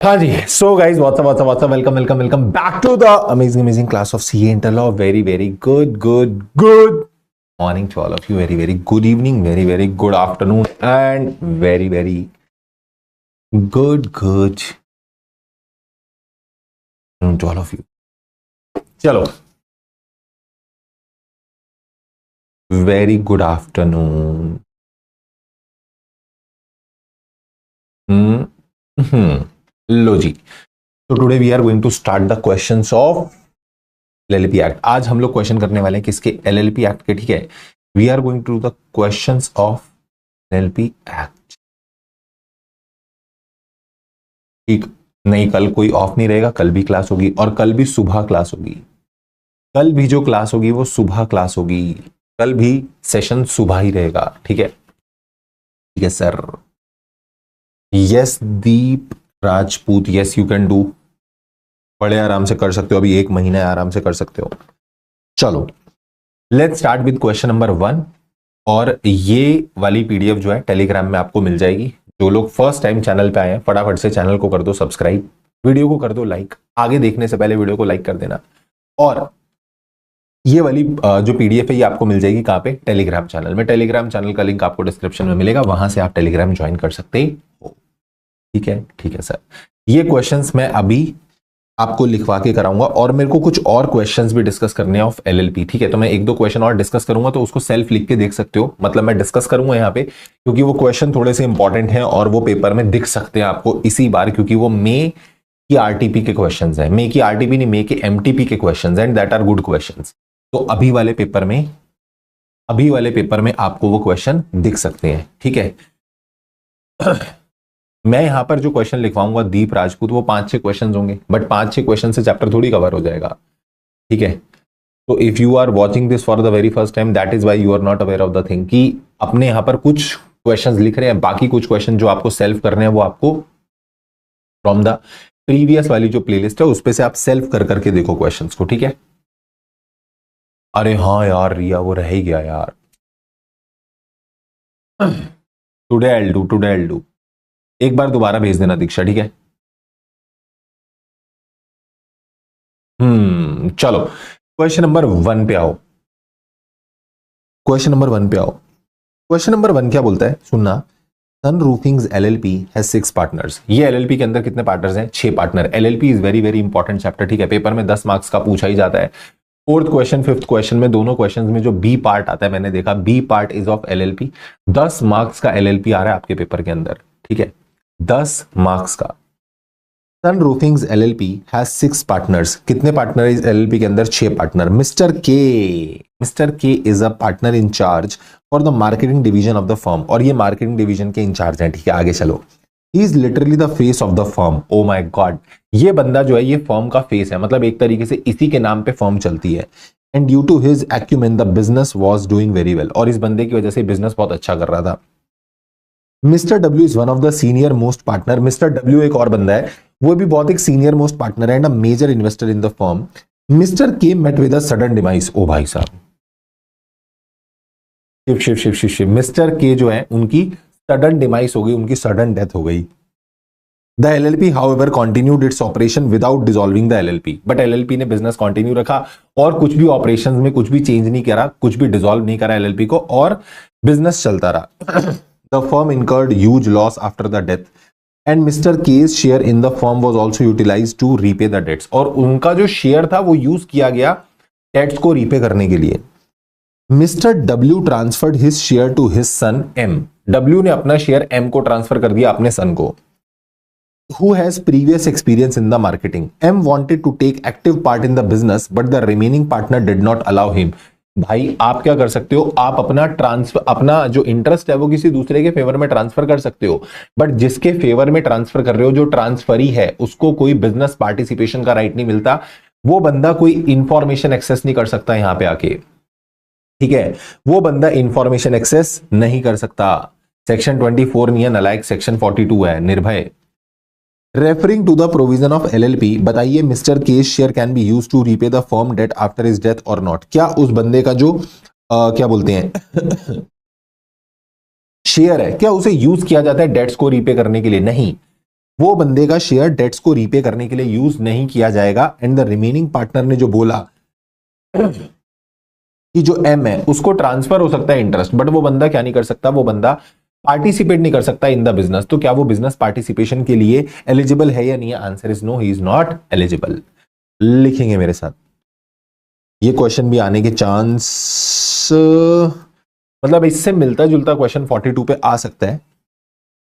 हाँ जी, so guys what's up welcome welcome welcome back to the amazing class of CA inter law. Very very good morning to all of you, very very good evening, very very good afternoon and very very good to all of you. चलो, very good afternoon. लो जी, तो today we are going to start the questions of LLP act. आज हम लोग question करने वाले हैं किसके? एलएलपी एक्ट के। ठीक है, we are going to the questions of LLP act. ठीक, नहीं कल कोई ऑफ नहीं रहेगा, कल भी क्लास होगी और कल भी सुबह क्लास होगी। कल भी जो क्लास होगी वो सुबह क्लास होगी, कल भी सेशन सुबह ही रहेगा। ठीक है, ठीक है sir. Yes Deep Rajput, yes you can do. बड़े आराम से कर सकते हो, अभी 1 महीना है, आराम से कर सकते हो। चलो, let's start with question number 1। और ये वाली पीडीएफ जो है टेलीग्राम में आपको मिल जाएगी। जो लोग फर्स्ट टाइम चैनल पे आए हैं फटाफट से चैनल को कर दो सब्सक्राइब, वीडियो को कर दो लाइक। आगे देखने से पहले वीडियो को लाइक कर देना। और ये वाली जो पीडीएफ है ये आपको मिल जाएगी कहां पे? टेलीग्राम चैनल में। टेलीग्राम चैनल का लिंक आपको डिस्क्रिप्शन में मिलेगा, वहां से आप टेलीग्राम ज्वाइन कर सकते हो। ठीक है सर। ये क्वेश्चंस मैं अभी आपको लिखवा के कराऊंगा और मेरे को कुछ और क्वेश्चंस भी डिस्कस करने हैं ऑफ एलएलपी। ठीक है, तो मैं 1-2 क्वेश्चन और डिस्कस करूंगा, तो उसको सेल्फ लिख के देख सकते हो। मतलब मैं डिस्कस करूंगा यहाँ पे क्योंकि वो क्वेश्चन थोड़े से इंपॉर्टेंट हैं और वो पेपर में दिख सकते हैं आपको इसी बार, क्योंकि वो मे की आरटीपी के क्वेश्चंस हैं। मे की आरटीपी नहीं, मे के एमटीपी के questions and that are good questions. तो अभी वाले पेपर में आपको वो क्वेश्चन दिख सकते हैं। ठीक है, मैं यहां पर जो क्वेश्चन लिखवाऊंगा दीप राजपूत, वो 5-6 क्वेश्चन होंगे, बट 5-6 क्वेश्चन से चैप्टर थोड़ी कवर हो जाएगा। ठीक है, तो if you are watching this for the very first time, that is why you are not aware of the thing कि अपने यहां पर कुछ क्वेश्चंस लिख रहे हैं, बाकी कुछ क्वेश्चन जो आपको सेल्फ करने हैं वो आपको फ्रॉम द प्रीवियस वाली जो प्लेलिस्ट है उस पे से आप सेल्फ कर करके देखो क्वेश्चंस को। ठीक है, अरे हाँ यार रिया, वो रह ही गया यार। Today I will do. एक बार दोबारा भेज देना दीक्षा, ठीक है। चलो क्वेश्चन नंबर 1 पे आओ। क्वेश्चन नंबर 1 क्या बोलता है? सुनना। सन रूफिंग्स एलएलपी हैज 6 पार्टनर्स। ये एलएलपी के अंदर कितने पार्टनर्स हैं? 6 partner. LLP is very very important chapter. ठीक है, पेपर में 10 मार्क्स का पूछा ही जाता है। 4th क्वेश्चन 5th क्वेश्चन में, दोनों क्वेश्चन में जो बी पार्ट आता है, मैंने देखा B part is of LLP. 10 marks का एलएलपी आ रहा है आपके पेपर के अंदर। ठीक है, 10 मार्क्स का। सन रूफिंग्स एलएलपी हैज 6 पार्टनर्स। कितने पार्टनर इस एलएलपी के अंदर? 6 पार्टनर। मिस्टर के is a partner in charge for the marketing division of the firm. और ये मार्केटिंग डिवीजन के इंचार्ज हैं। ठीक है, आगे चलो। He is literally the face of the firm. Oh my God, ये बंदा जो है ये फर्म का फेस है, मतलब एक तरीके से इसी के नाम पे फर्म चलती है। And due to his acumen the business was doing very well. और इस बंदे की वजह से बिजनेस बहुत अच्छा कर रहा था। Mister W is one of the senior most partner. Mister W एक और बंदा है, वो भी बहुत एक सीनियर मोस्ट पार्टनर है and a major investor in the firm. Mister K met with a sudden demise. ओ भाई साहब, शिव मिस्टर के जो है उनकी सडन डिमाइस हो गई, उनकी सडन डेथ हो गई। The LLP however continued its operation without dissolving the LLP. But LLP ने बिजनेस कंटिन्यू रखा और कुछ भी ऑपरेशंस में कुछ भी चेंज नहीं करा, कुछ भी डिसॉल्व नहीं करा एलएलपी को, और बिजनेस चलता रहा। The firm incurred huge loss after the death, and Mr. K's share in the firm was also utilized to repay the debts. और उनका जो शेयर था वो यूज किया गया डेट्स को रीपे करने के लिए। Mr. W transferred his share to his son M. W ने अपना शेयर M को ट्रांसफर कर दिया अपने सन को। Who has previous experience in the marketing. M wanted to take active part in the business, but the remaining partner did not allow him. भाई आप क्या कर सकते हो? आप अपना जो इंटरेस्ट है वो किसी दूसरे के फेवर में ट्रांसफर कर सकते हो, बट जिसके फेवर में ट्रांसफर कर रहे हो, जो ट्रांसफरी है, उसको कोई बिजनेस पार्टिसिपेशन का राइट नहीं मिलता। वो बंदा कोई इंफॉर्मेशन एक्सेस नहीं कर सकता यहां पे आके। ठीक है, वो बंदा इंफॉर्मेशन एक्सेस नहीं कर सकता। सेक्शन 24 नहीं है नालायक, सेक्शन 42 है Nirbhay. Referring to the provision of LLP, बताइए mister K's share can be use to repay the firm debt after his death और नॉट। क्या उस बंदे का जो क्या बोलते हैं शेयर है, क्या उसे यूज किया जाता है डेट्स को रीपे करने के लिए? नहीं। वो बंदे का शेयर डेट्स को रीपे करने के लिए यूज नहीं किया जाएगा। एंड द रिमेनिंग पार्टनर ने जो बोला कि जो एम है उसको ट्रांसफर हो सकता है इंटरेस्ट, बट वो बंदा क्या नहीं कर सकता, वो बंदा पार्टिसिपेट नहीं कर सकता इन द बिजनेस। तो क्या वो बिजनेस पार्टिसिपेशन के लिए एलिजिबल है या नहीं? Answer is no, he is not eligible. लिखेंगे मेरे साथ, ये क्वेश्चन भी आने के चांस, मतलब इससे मिलता जुलता क्वेश्चन 42 पे आ सकता है,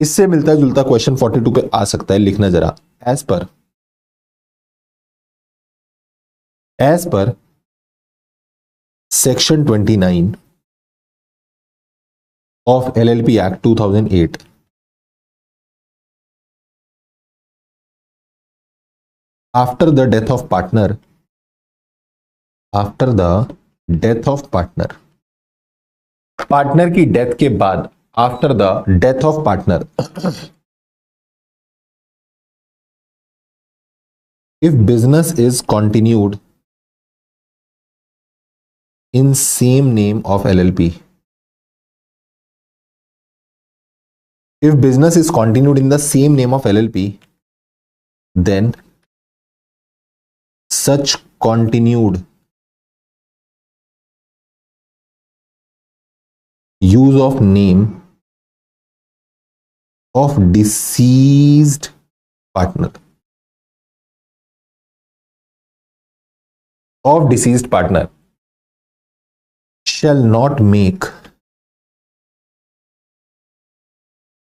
इससे मिलता जुलता क्वेश्चन 42 पे आ सकता है। लिखना जरा, as per section 29 of LLP Act 2008, after the death of partner, partner की डेथ के बाद, after the death of partner, if business is continued in same name of LLP, if business is continued in the same name of LLP, then such continued use of name of deceased partner shall not make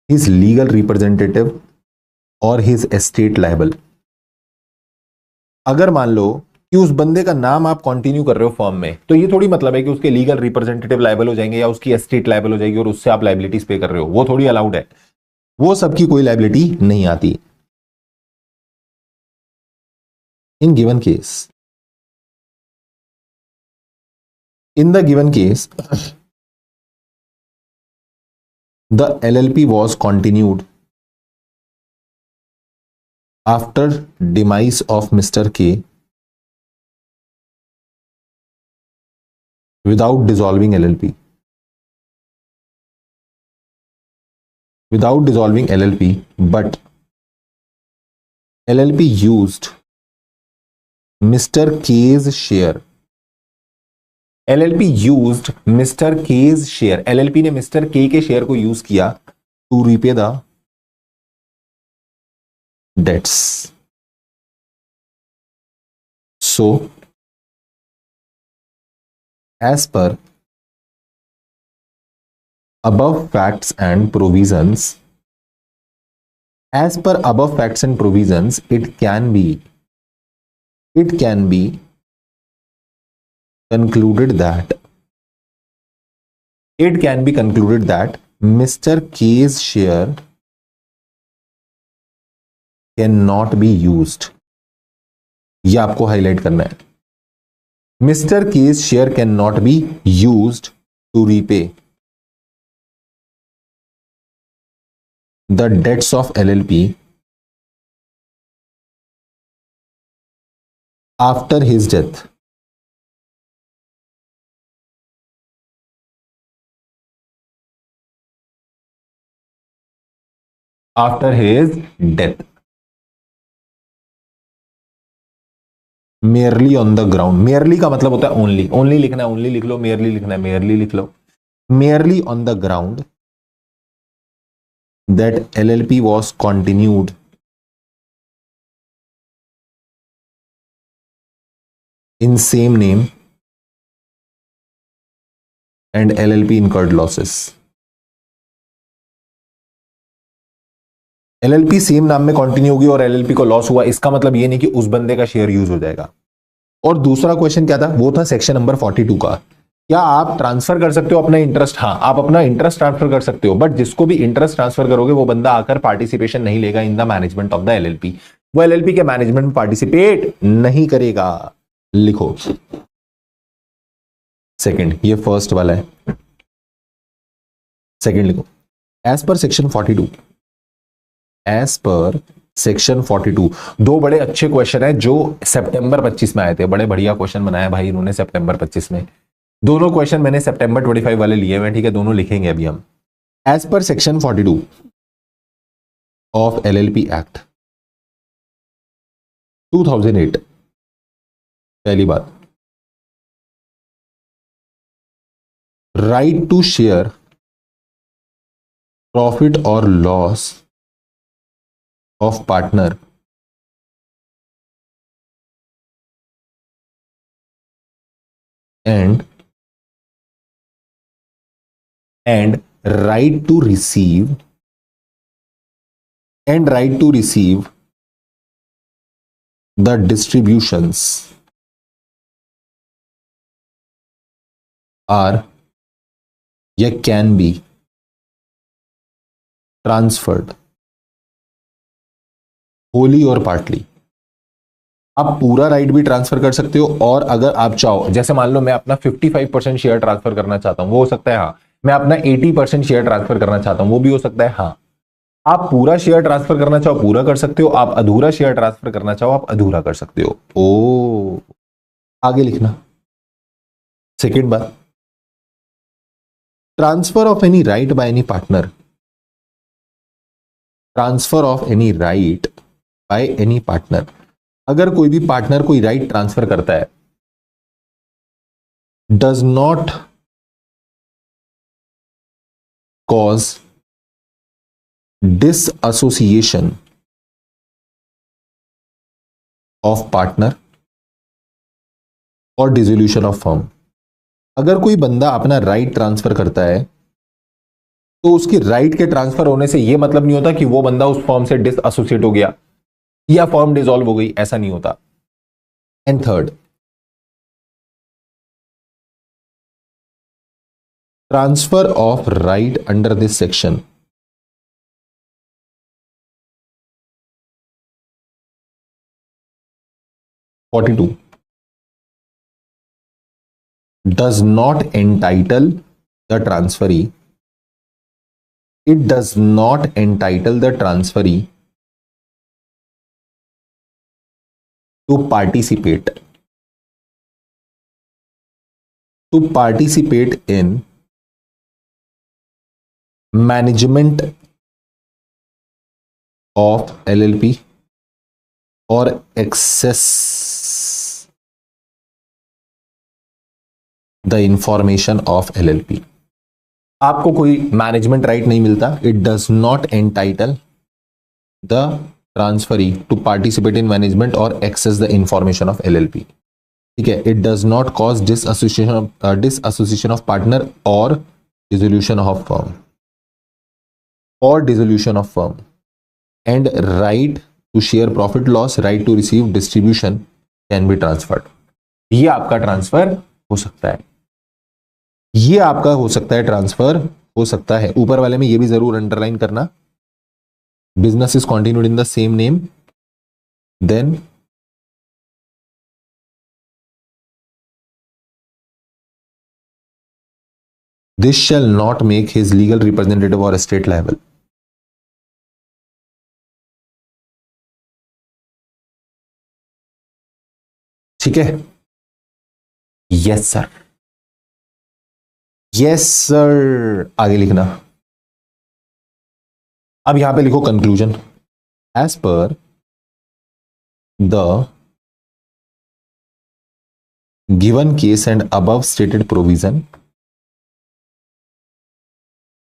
his legal representative or his estate liable। अगर मान लो कि उस बंदे का नाम आप continue कर रहे हो फर्म में, तो ये थोड़ी मतलब है कि उसके लीगल रिप्रेजेंटेटिव लायबल हो जाएंगे या उसकी एस्टेट लायबल हो जाएगी और उससे आप लायबिलिटीज पे कर रहे हो, वो थोड़ी अलाउड है, वो सबकी कोई लायबिलिटी नहीं आती। In given case the LLP was continued after demise of Mr. K without dissolving LLP, but LLP used Mr. K's share, LLP used Mr. K's share, LLP ने Mr. K के share को use किया to repay the debts। So as per above facts and provisions, it can be concluded that Mr. K's share cannot be used। यह आपको highlight करना है, Mr. K's share cannot be used to repay the debts of LLP after his death। After his death, merely on the ground, merely का मतलब होता है only, only लिखना है ओनली लिख लो, मेयरली लिखना है मेयरली लिख लो, merely on the ground that LLP was continued in same name and LLP incurred losses। LLP same नाम में कंटिन्यू होगी और LLP को लॉस हुआ, इसका मतलब ये नहीं कि उस बंदे का शेयर यूज हो जाएगा। और दूसरा क्वेश्चन क्या था, वो था सेक्शन नंबर 42 का, क्या आप ट्रांसफर कर सकते हो अपना इंटरेस्ट? हाँ, आप अपना इंटरेस्ट ट्रांसफर कर सकते हो, बट जिसको भी इंटरेस्ट ट्रांसफर करोगे वो बंदा आकर पार्टिसिपेशन नहीं लेगा in the management of the LLP, वो LLP के मैनेजमेंट में पार्टिसिपेट नहीं करेगा। लिखो सेकंड, ये फर्स्ट वाला है, सेकंड लिखो, as per section 42, as per section 42। दो बड़े अच्छे क्वेश्चन है जो सितंबर 25 में आए थे, बड़े बढ़िया क्वेश्चन बनाया भाई इन्होंने सितंबर 25 में। दोनों क्वेश्चन मैंने सितंबर 25 वाले लिए हुए, ठीक है, दोनों लिखेंगे अभी हम। As per section 42 of LLP Act 2008। पहली बात, right to share profit or loss of partner and right to receive the distributions are या can be transferred wholly or partly। आप पूरा राइट भी ट्रांसफर कर सकते हो, और अगर आप चाहो, जैसे मान लो मैं अपना 55% शेयर ट्रांसफर करना चाहता हूं, वो हो सकता है हाँ। मैं अपना 80% शेयर ट्रांसफर करना चाहता हूं, वो भी हो सकता है हाँ। आप पूरा शेयर ट्रांसफर करना चाहो पूरा कर सकते हो, आप अधूरा शेयर ट्रांसफर करना चाहो आप अधूरा कर सकते हो। ओ आगे लिखना। सेकेंड बात, transfer of any right by any partner, transfer of any right by any partner, अगर कोई भी पार्टनर कोई राइट ट्रांसफर करता है, does not cause disassociation of partner और डिसोल्यूशन ऑफ फर्म। अगर कोई बंदा अपना राइट ट्रांसफर करता है तो उसकी राइट के ट्रांसफर होने से यह मतलब नहीं होता कि वो बंदा उस फर्म से डिसएसोसिएट हो गया या फर्म डिसॉल्व हो गई, ऐसा नहीं होता। And third, transfer of right under this section (42) does not entitle the transferee, it does not entitle the transferee to participate in management of LLP or access the information of LLP। आपको कोई management right नहीं मिलता। It does not entitle the transferee to participate in management और access the information of LLP। ठीक है, it does not cause disassociation of partner और dissolution of firm and right to share profit loss, right to receive distribution can be transferred. ये आपका transfer हो सकता है, ये आपका हो सकता है, ट्रांसफर हो सकता है। ऊपर वाले में ये भी जरूर अंडरलाइन करना, business is continued in the same name, then this shall not make his legal representative और एस्टेट लायबल। ठीक है, यस सर, यस सर। आगे लिखना। अब यहां पे लिखो conclusion. As per the given case and above stated provision,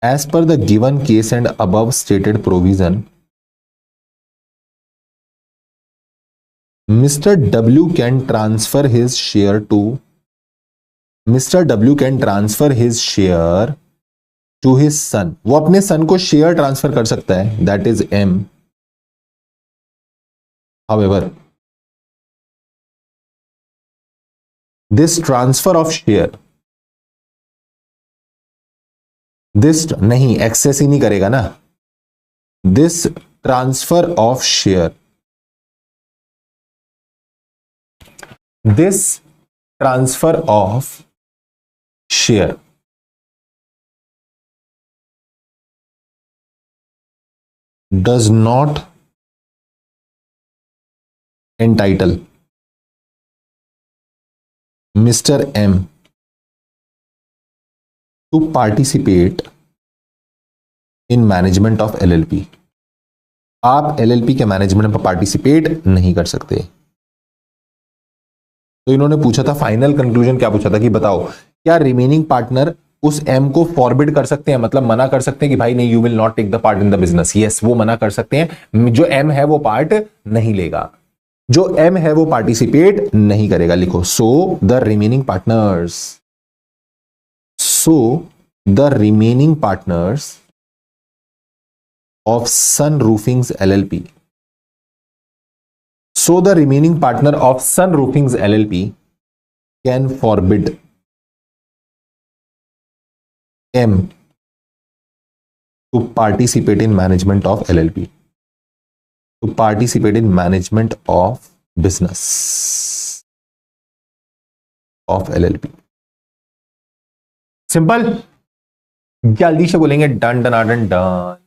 as per the given case and above stated provision, Mr. W can transfer his share to his son। वो अपने सन को share transfer कर सकता है, that is M। However, this transfer of share, this नहीं, access ही नहीं करेगा ना। This transfer of share, this transfer of share does not entitle mister M to participate in management of LLP। आप LLP के मैनेजमेंट में participate नहीं कर सकते। तो इन्होंने पूछा था, फाइनल कंक्लूजन क्या पूछा था कि बताओ क्या रिमेनिंग पार्टनर उस एम को फॉरबिड कर सकते हैं, मतलब मना कर सकते हैं कि भाई नहीं, you will not take the part in the business. Yes, वो मना कर सकते हैं, जो एम है वो पार्ट नहीं लेगा, जो एम है वो पार्टिसिपेट नहीं करेगा। लिखो, so the remaining partners, so the remaining partners of Sun Roofings LLP, so the remaining partner of Sun Roofings LLP can forbid M to participate in management of LLP, to participate in management of business of LLP। Simple, जल्दी से बोलेंगे done done done done.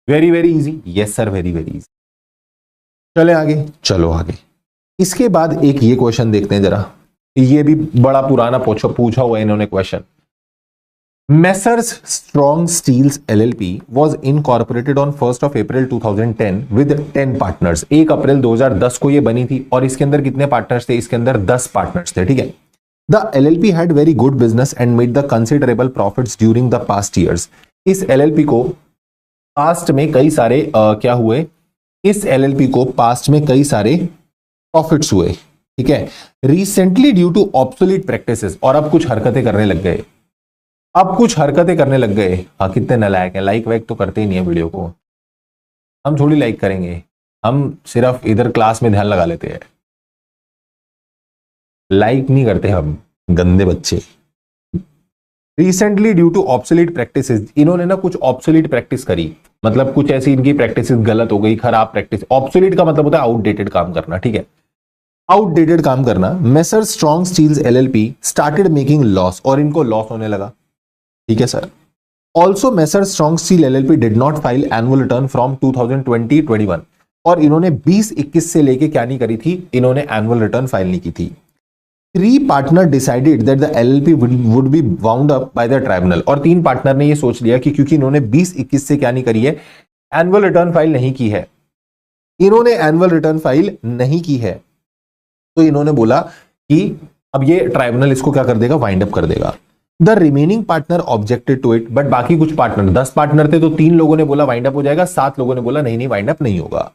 Very very easy, yes sir, very very easy. चले आगे, चलो आगे। इसके बाद एक ये क्वेश्चन देखते हैं जरा, ये भी बड़ा पुराना पूछा हुआ है इन्होंने question. Messrs Strong Steels LLP was incorporated on 1st of April 2010 with 10 partners। 1 अप्रैल 2010 को ये बनी थी और इसके अंदर कितने पार्टनर्स थे? इसके अंदर 10 पार्टनर्स थे, ठीक है। The LLP had very good business and made the considerable profits during the past years। इस LLP को पास्ट में कई सारे क्या हुए? इस LLP को पास्ट में कई सारे प्रॉफिट्स हुए, ठीक है। Recently due to obsolete practices, और अब कुछ हरकतें करने लग गए, अब कुछ हरकतें करने लग गए। हाँ, कितने नालायक हैं, लाइक वाइक तो करते ही नहीं है वीडियो को। हम थोड़ी लाइक करेंगे, हम सिर्फ इधर क्लास में ध्यान लगा लेते हैं, लाइक नहीं करते हम, गंदे बच्चे। Recently due to obsolete practices, इन्होंने ना कुछ ऑब्सोलीट प्रैक्टिस करी, मतलब कुछ ऐसी इनकी प्रैक्टिस गलत हो गई, खराब प्रैक्टिस। ऑब्सोलीट का मतलब होता है आउटडेटेड काम करना, ठीक है, आउटडेटेड काम करना। Messrs Strong Steels LLP started making loss, और इनको लॉस होने लगा, ठीक है sir. Also messrs Strong Steel LLP did not file annual return from 2020-21, और इन्होंने 20-21 से लेके क्या नहीं करी थी, इन्होंने एनुअल रिटर्न फाइल नहीं की थी। 3 partner decided that the LLP would be bound up by the tribunal, और 3 पार्टनर ने ये सोच लिया कि क्योंकि इन्होंने 20-21 से क्या नहीं करी है, एनुअल रिटर्न फाइल नहीं की है, इन्होंने एनुअल रिटर्न फाइल नहीं की है, तो इन्होंने बोला कि अब ये ट्राइब्यूनल इसको क्या कर देगा, वाइंड अप कर देगा। The remaining partner objected to it, but बाकी कुछ पार्टनर, 10 पार्टनर थे तो 3 लोगों ने बोला वाइंड अप हो जाएगा, 7 लोगों ने बोला नहीं नहीं वाइंड अप नहीं होगा,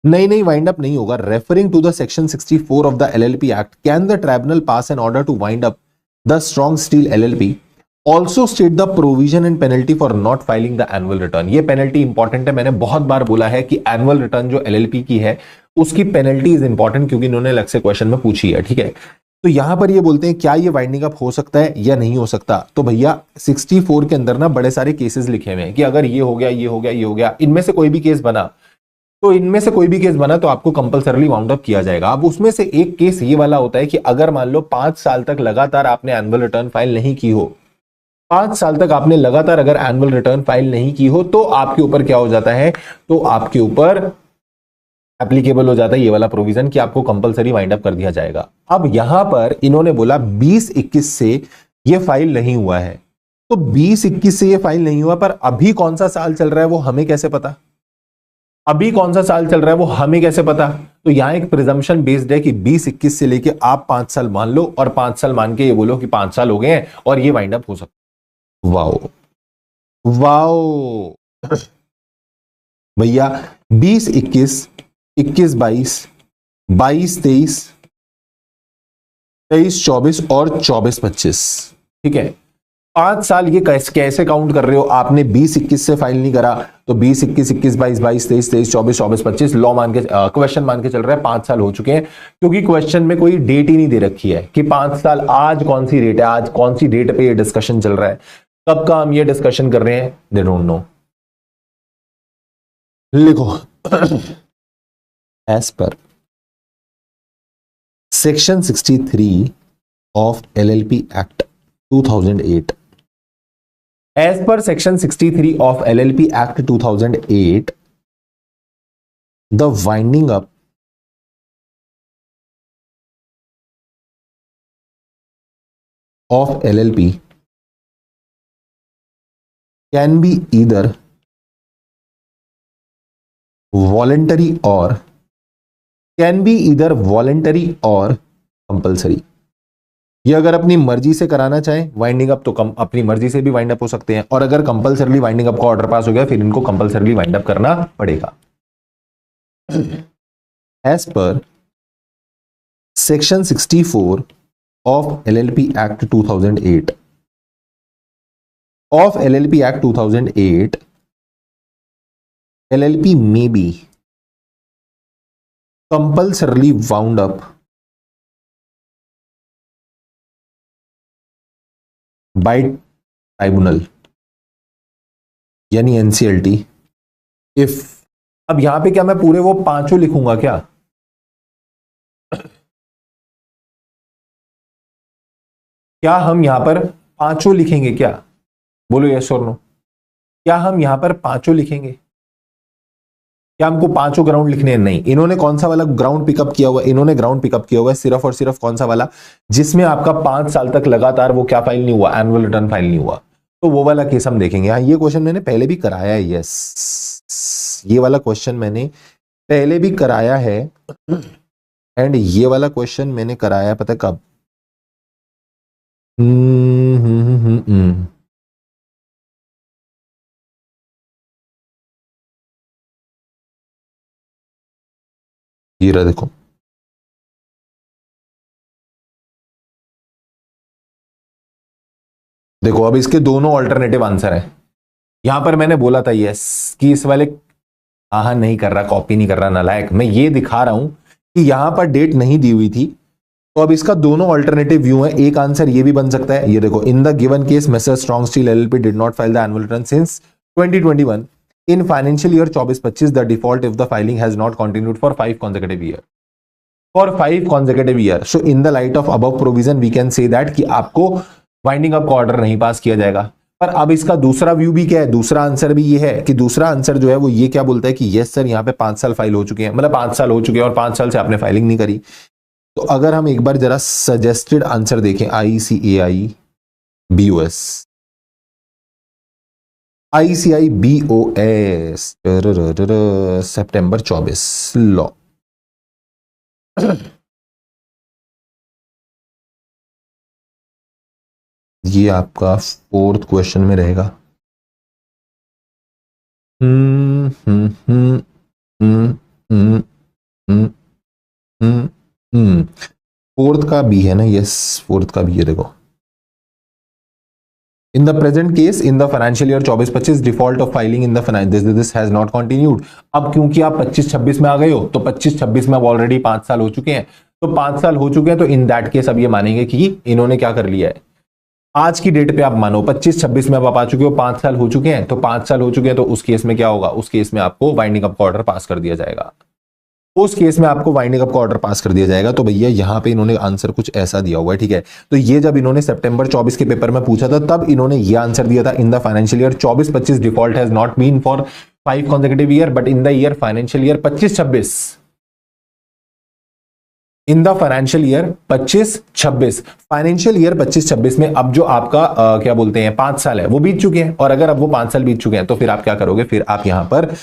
नहीं नहीं वाइंड अप नहीं होगा। Referring to the section 64 of the LLP act, can the tribunal pass an order to wind up the Strong Steel LLP, also state the provision and penalty for not filing the annual return. ये penalty important है, मैंने बहुत बार बोला है कि annual return जो LLP की है उसकी पेनल्टी इज इंपॉर्टेंट, क्योंकि इन्होंने अलग से क्वेश्चन में पूछी है, ठीक है। तो यहां पर ये बोलते हैं क्या ये वाइंडिंग अप हो सकता है या नहीं हो सकता, तो भैया 64 के अंदर ना बड़े सारे केसेस लिखे हुए हैं कि अगर ये हो गया, ये हो गया, ये हो गया, इनमें से कोई भी केस बना, तो इनमें से कोई भी केस बना तो आपको कंपलसरली वाउंड अप किया जाएगा। अब उसमें से एक केस ये वाला होता है कि अगर मान लो 5 साल तक लगातार आपने एनुअल रिटर्न फाइल नहीं की हो, 5 साल तक आपने लगातार अगर एनुअल रिटर्न फाइल नहीं की हो, तो आपके ऊपर क्या हो जाता है, तो आपके ऊपर एप्लीकेबल हो जाता है ये वाला प्रोविजन कि आपको कंपलसरी वाइंड अप कर दिया जाएगा। अब यहां पर इन्होंने बोला 20-21 से ये फाइल नहीं हुआ है, तो 20-21 से ये फाइल नहीं हुआ, पर अभी कौन सा साल चल रहा है वो हमें कैसे पता, अभी कौन सा साल चल रहा है वो हमें कैसे पता। तो यहां एक प्रिजम्पशन बेस्ड है कि 20-21 से लेके आप 5 साल मान लो, और 5 साल मान के ये बोलो कि 5 साल हो गए हैं और ये वाइंड अप हो सकता है। वाओ वाओ भैया, 20-21, 21-22, 22-23, 23-24 और 24-25, ठीक है। 5 साल ये कैसे काउंट कर रहे हो, आपने 20-21 से फाइल नहीं करा, तो 20-21, 21-22, 22-23, 23-24, 24-25 लॉ मान के क्वेश्चन मान के चल रहा है 5 साल हो चुके हैं, क्योंकि क्वेश्चन में कोई डेट ही नहीं दे रखी है कि 5 साल आज कौन सी डेट है, आज कौन सी डेट पे ये डिस्कशन चल रहा है, कब का हम ये डिस्कशन कर रहे हैं, दे डोंट नो। लिखो as per section 63 of LLP act 2008, as per section 63 of LLP Act 2008, the winding up of LLP can be either voluntary और कैन बी इधर वॉलेंटरी और कंपल्सरी। ये अगर अपनी मर्जी से कराना चाहे वाइंडिंग अप तो अपनी मर्जी से भी वाइंड अप हो सकते हैं, और अगर कंपल्सरली वाइंडिंग अप का ऑर्डर पास हो गया फिर इनको कंपल्सरली वाइंड अप करना पड़ेगा। As per section 64 of LLP act 2008 of LLP Act 2008, LLP may be compulsorily wound up by tribunal यानी NCLT if। अब यहां पे क्या मैं पूरे वो पांचों लिखूंगा क्या? क्या हम यहां पर पांचों लिखेंगे क्या? बोलो यस और नो। क्या हम यहां पर पांचों लिखेंगे? क्या हमको पांचों ग्राउंड लिखने हैं? नहीं। इन्होंने कौन सा वाला ग्राउंड पिकअप किया हुआ है? इन्होंने ग्राउंड पिकअप किया हुआ है सिर्फ और सिर्फ कौन सा वाला, जिसमें आपका 5 साल तक लगातार वो क्या फाइल नहीं हुआ, एनुअल रिटर्न फाइल नहीं हुआ। तो वो वाला केस हम देखेंगे। हाँ, ये क्वेश्चन मैंने पहले भी कराया है। यस, ये वाला क्वेश्चन मैंने पहले भी कराया है। एंड ये वाला क्वेश्चन मैंने कराया पता कब? ये रहा देखो, देखो अब इसके दोनों ऑल्टरनेटिव आंसर है। यहां पर मैंने बोला था यस कि इस वाले हाँ नहीं कर रहा, कॉपी नहीं कर रहा नालायक, मैं ये दिखा रहा हूं कि यहां पर डेट नहीं दी हुई थी। तो अब इसका दोनों ऑल्टरनेटिव व्यू है। एक आंसर ये भी बन सकता है, ये देखो, in the given case messrs Strong Steel LLP did not file the annual return since 2021 in financial year 24-25 the default if the filing has not continued for 5 consecutive year, for 5 consecutive year. So in the light of above provision we can say that कि आपको winding up का order नहीं पास किया जाएगा। पर अब इसका दूसरा व्यू भी क्या है, दूसरा आंसर भी ये है कि दूसरा आंसर जो है वो ये क्या बोलता है कि यस सर यहाँ पे 5 साल फाइल हो चुके हैं, मतलब 5 साल हो चुके हैं और 5 साल से आपने फाइलिंग नहीं करी। तो अगर हम एक बार जरा सजेस्टेड आंसर देखें, ICAI BOS सितंबर 24 लॉ। ये आपका 4th क्वेश्चन में रहेगा। हम्म हम्म हम्म हम्म हम्म हम्म हम्म 4th का भी है ना? यस, 4th का भी है। देखो, in the present case in the financial year 24-25 default of filing in the this has not continued. अब क्योंकि आप 25-26 में आ गए हो तो 25-26 में अब ऑलरेडी 5 साल हो चुके हैं। तो 5 साल हो चुके हैं तो इन दैट केस अब ये मानेंगे कि इन्होंने क्या कर लिया है। आज की डेट पे आप मानो 25-26 में अब आप आ चुके हो, 5 साल हो चुके हैं। तो 5 साल हो चुके हैं तो उस केस में क्या होगा? उस केस में आपको वाइंडिंग अप का ऑर्डर पास कर दिया जाएगा। उस केस में आपको वाइंडिंग अप का ऑर्डर पास कर दिया जाएगा। तो भैया यहां पे इन्होंने आंसर कुछ ऐसा दिया हुआ है, ठीक है। तो ये जब इन्होंने सितंबर 24 के पेपर में पूछा था तब इन्होंने ये आंसर दिया था, in the financial year 24-25 default has not been for 5 consecutive year but in the year financial year 25-26, in the financial year 25-26, financial year 25-26 में अब जो आपका क्या बोलते हैं 5 साल है वो बीत चुके हैं। और अगर अब वो 5 साल बीत चुके हैं तो फिर आप क्या करोगे? फिर आप यहां पर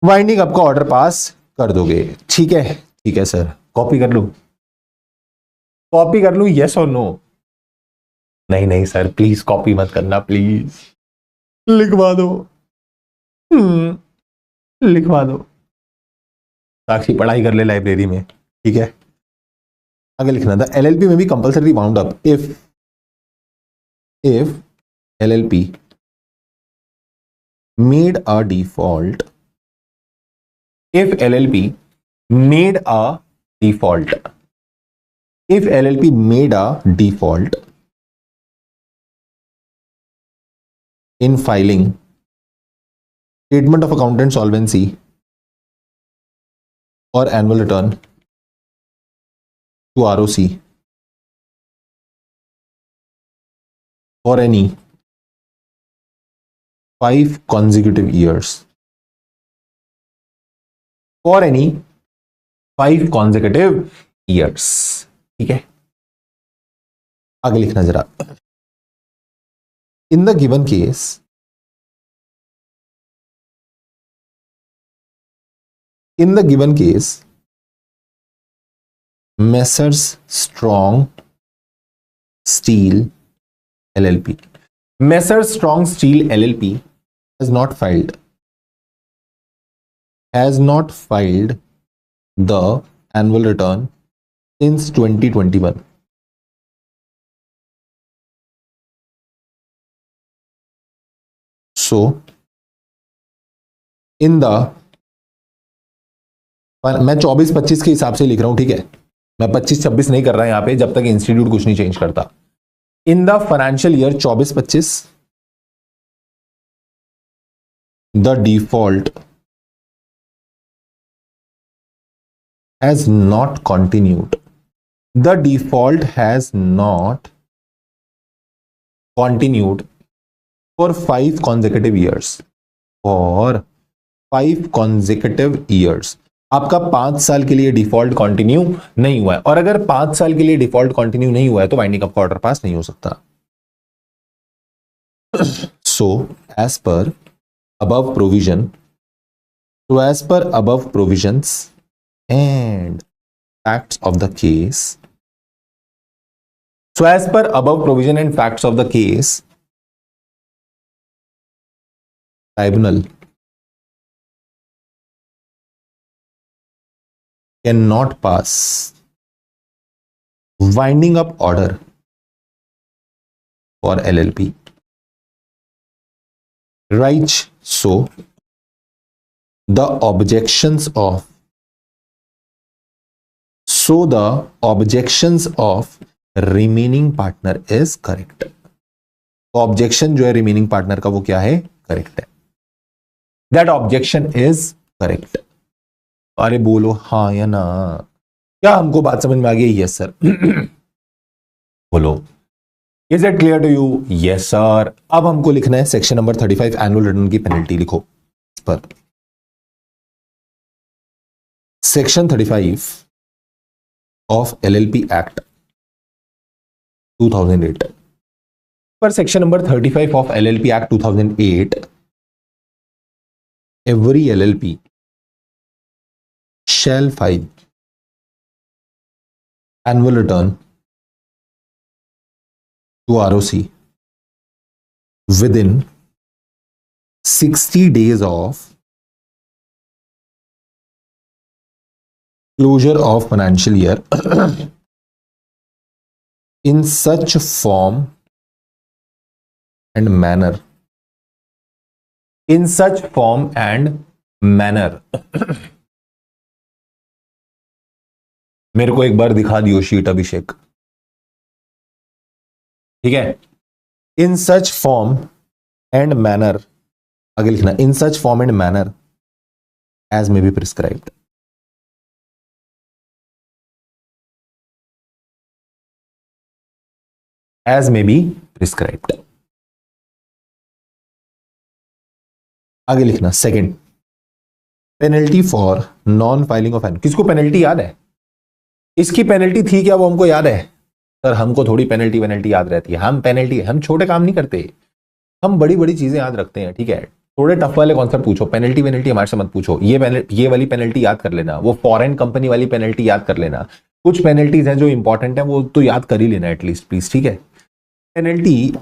वाइंडिंग अप का ऑर्डर पास कर दोगे। ठीक है, ठीक है सर, कॉपी कर लूं? कॉपी कर लूं, यस और नो? नहीं नहीं सर, प्लीज कॉपी मत करना, प्लीज लिखवा दो। लिखवा दो। साक्षी पढ़ाई कर ले लाइब्रेरी में, ठीक है। आगे लिखना था, एलएलपी में भी compulsory wound up if LLP made a default, if LLP made a default, if LLP made a default in filing statement of accountant solvency or annual return to ROC for any 5 consecutive years, for any 5 consecutive years, ठीक है। आगे लिखना जरा, इन the given case in the given case messrs strong steel LLP, messrs strong steel LLP has not filed the annual return since 2021. So in the, मैं 24-25 के हिसाब से लिख रहा हूं, ठीक है, मैं 25-26 नहीं कर रहा यहां पे जब तक इंस्टीट्यूट कुछ नहीं चेंज करता। इन the financial year 24-25 the default has not continued. The default has not continued for 5 consecutive years. For 5 consecutive years. आपका 5 साल के लिए डिफॉल्ट कंटिन्यू नहीं हुआ है, और अगर 5 साल के लिए डिफॉल्ट कंटिन्यू नहीं हुआ है तो वाइंडिंग अप का ऑर्डर पास नहीं हो सकता। So as per above provisions and facts of the case, so as per above provision and facts of the case, tribunal cannot pass winding up order for LLP. Right, so the objections of remaining partner is correct. तो objection जो है remaining partner का वो क्या है, correct है। That objection is correct. अरे बोलो हाँ या ना, क्या हमको बात समझ में आ गई? Yes sir. बोलो is it clear to you? Yes sir. अब हमको लिखना है सेक्शन नंबर 35 एनुअल रिटर्न की पेनल्टी। लिखो per section 35 of LLP Act 2008, per section number 35 of LLP Act 2008, every LLP shall file annual return to ROC within 60 days of closure of financial year in such form and manner, in such form and manner। मेरे को एक बार दिखा दियो sheet Abhishek, ठीक है। In such form and manner, आगे लिखना in such form and manner as may be prescribed. As may be prescribed. आगे लिखना second, penalty for non filing of annual. किसको पेनल्टी याद है? इसकी पेनल्टी थी क्या, वो हमको याद है? सर हमको थोड़ी पेनल्टी याद रहती है। हम छोटे काम नहीं करते, हम बड़ी बड़ी चीजें याद रखते हैं, ठीक है। थोड़े टफ वाले कॉन्सेप्ट पूछो, पेनल्टी हमारे से मत पूछो। ये वाली पेनल्टी याद कर लेना, वो फॉरेन कंपनी वाली पेनल्टी याद कर लेना। कुछ पेनल्टीज हैं जो इंपॉर्टेंट है, वो तो याद कर ही लेना एटलीस्ट प्लीज, ठीक है। Penalty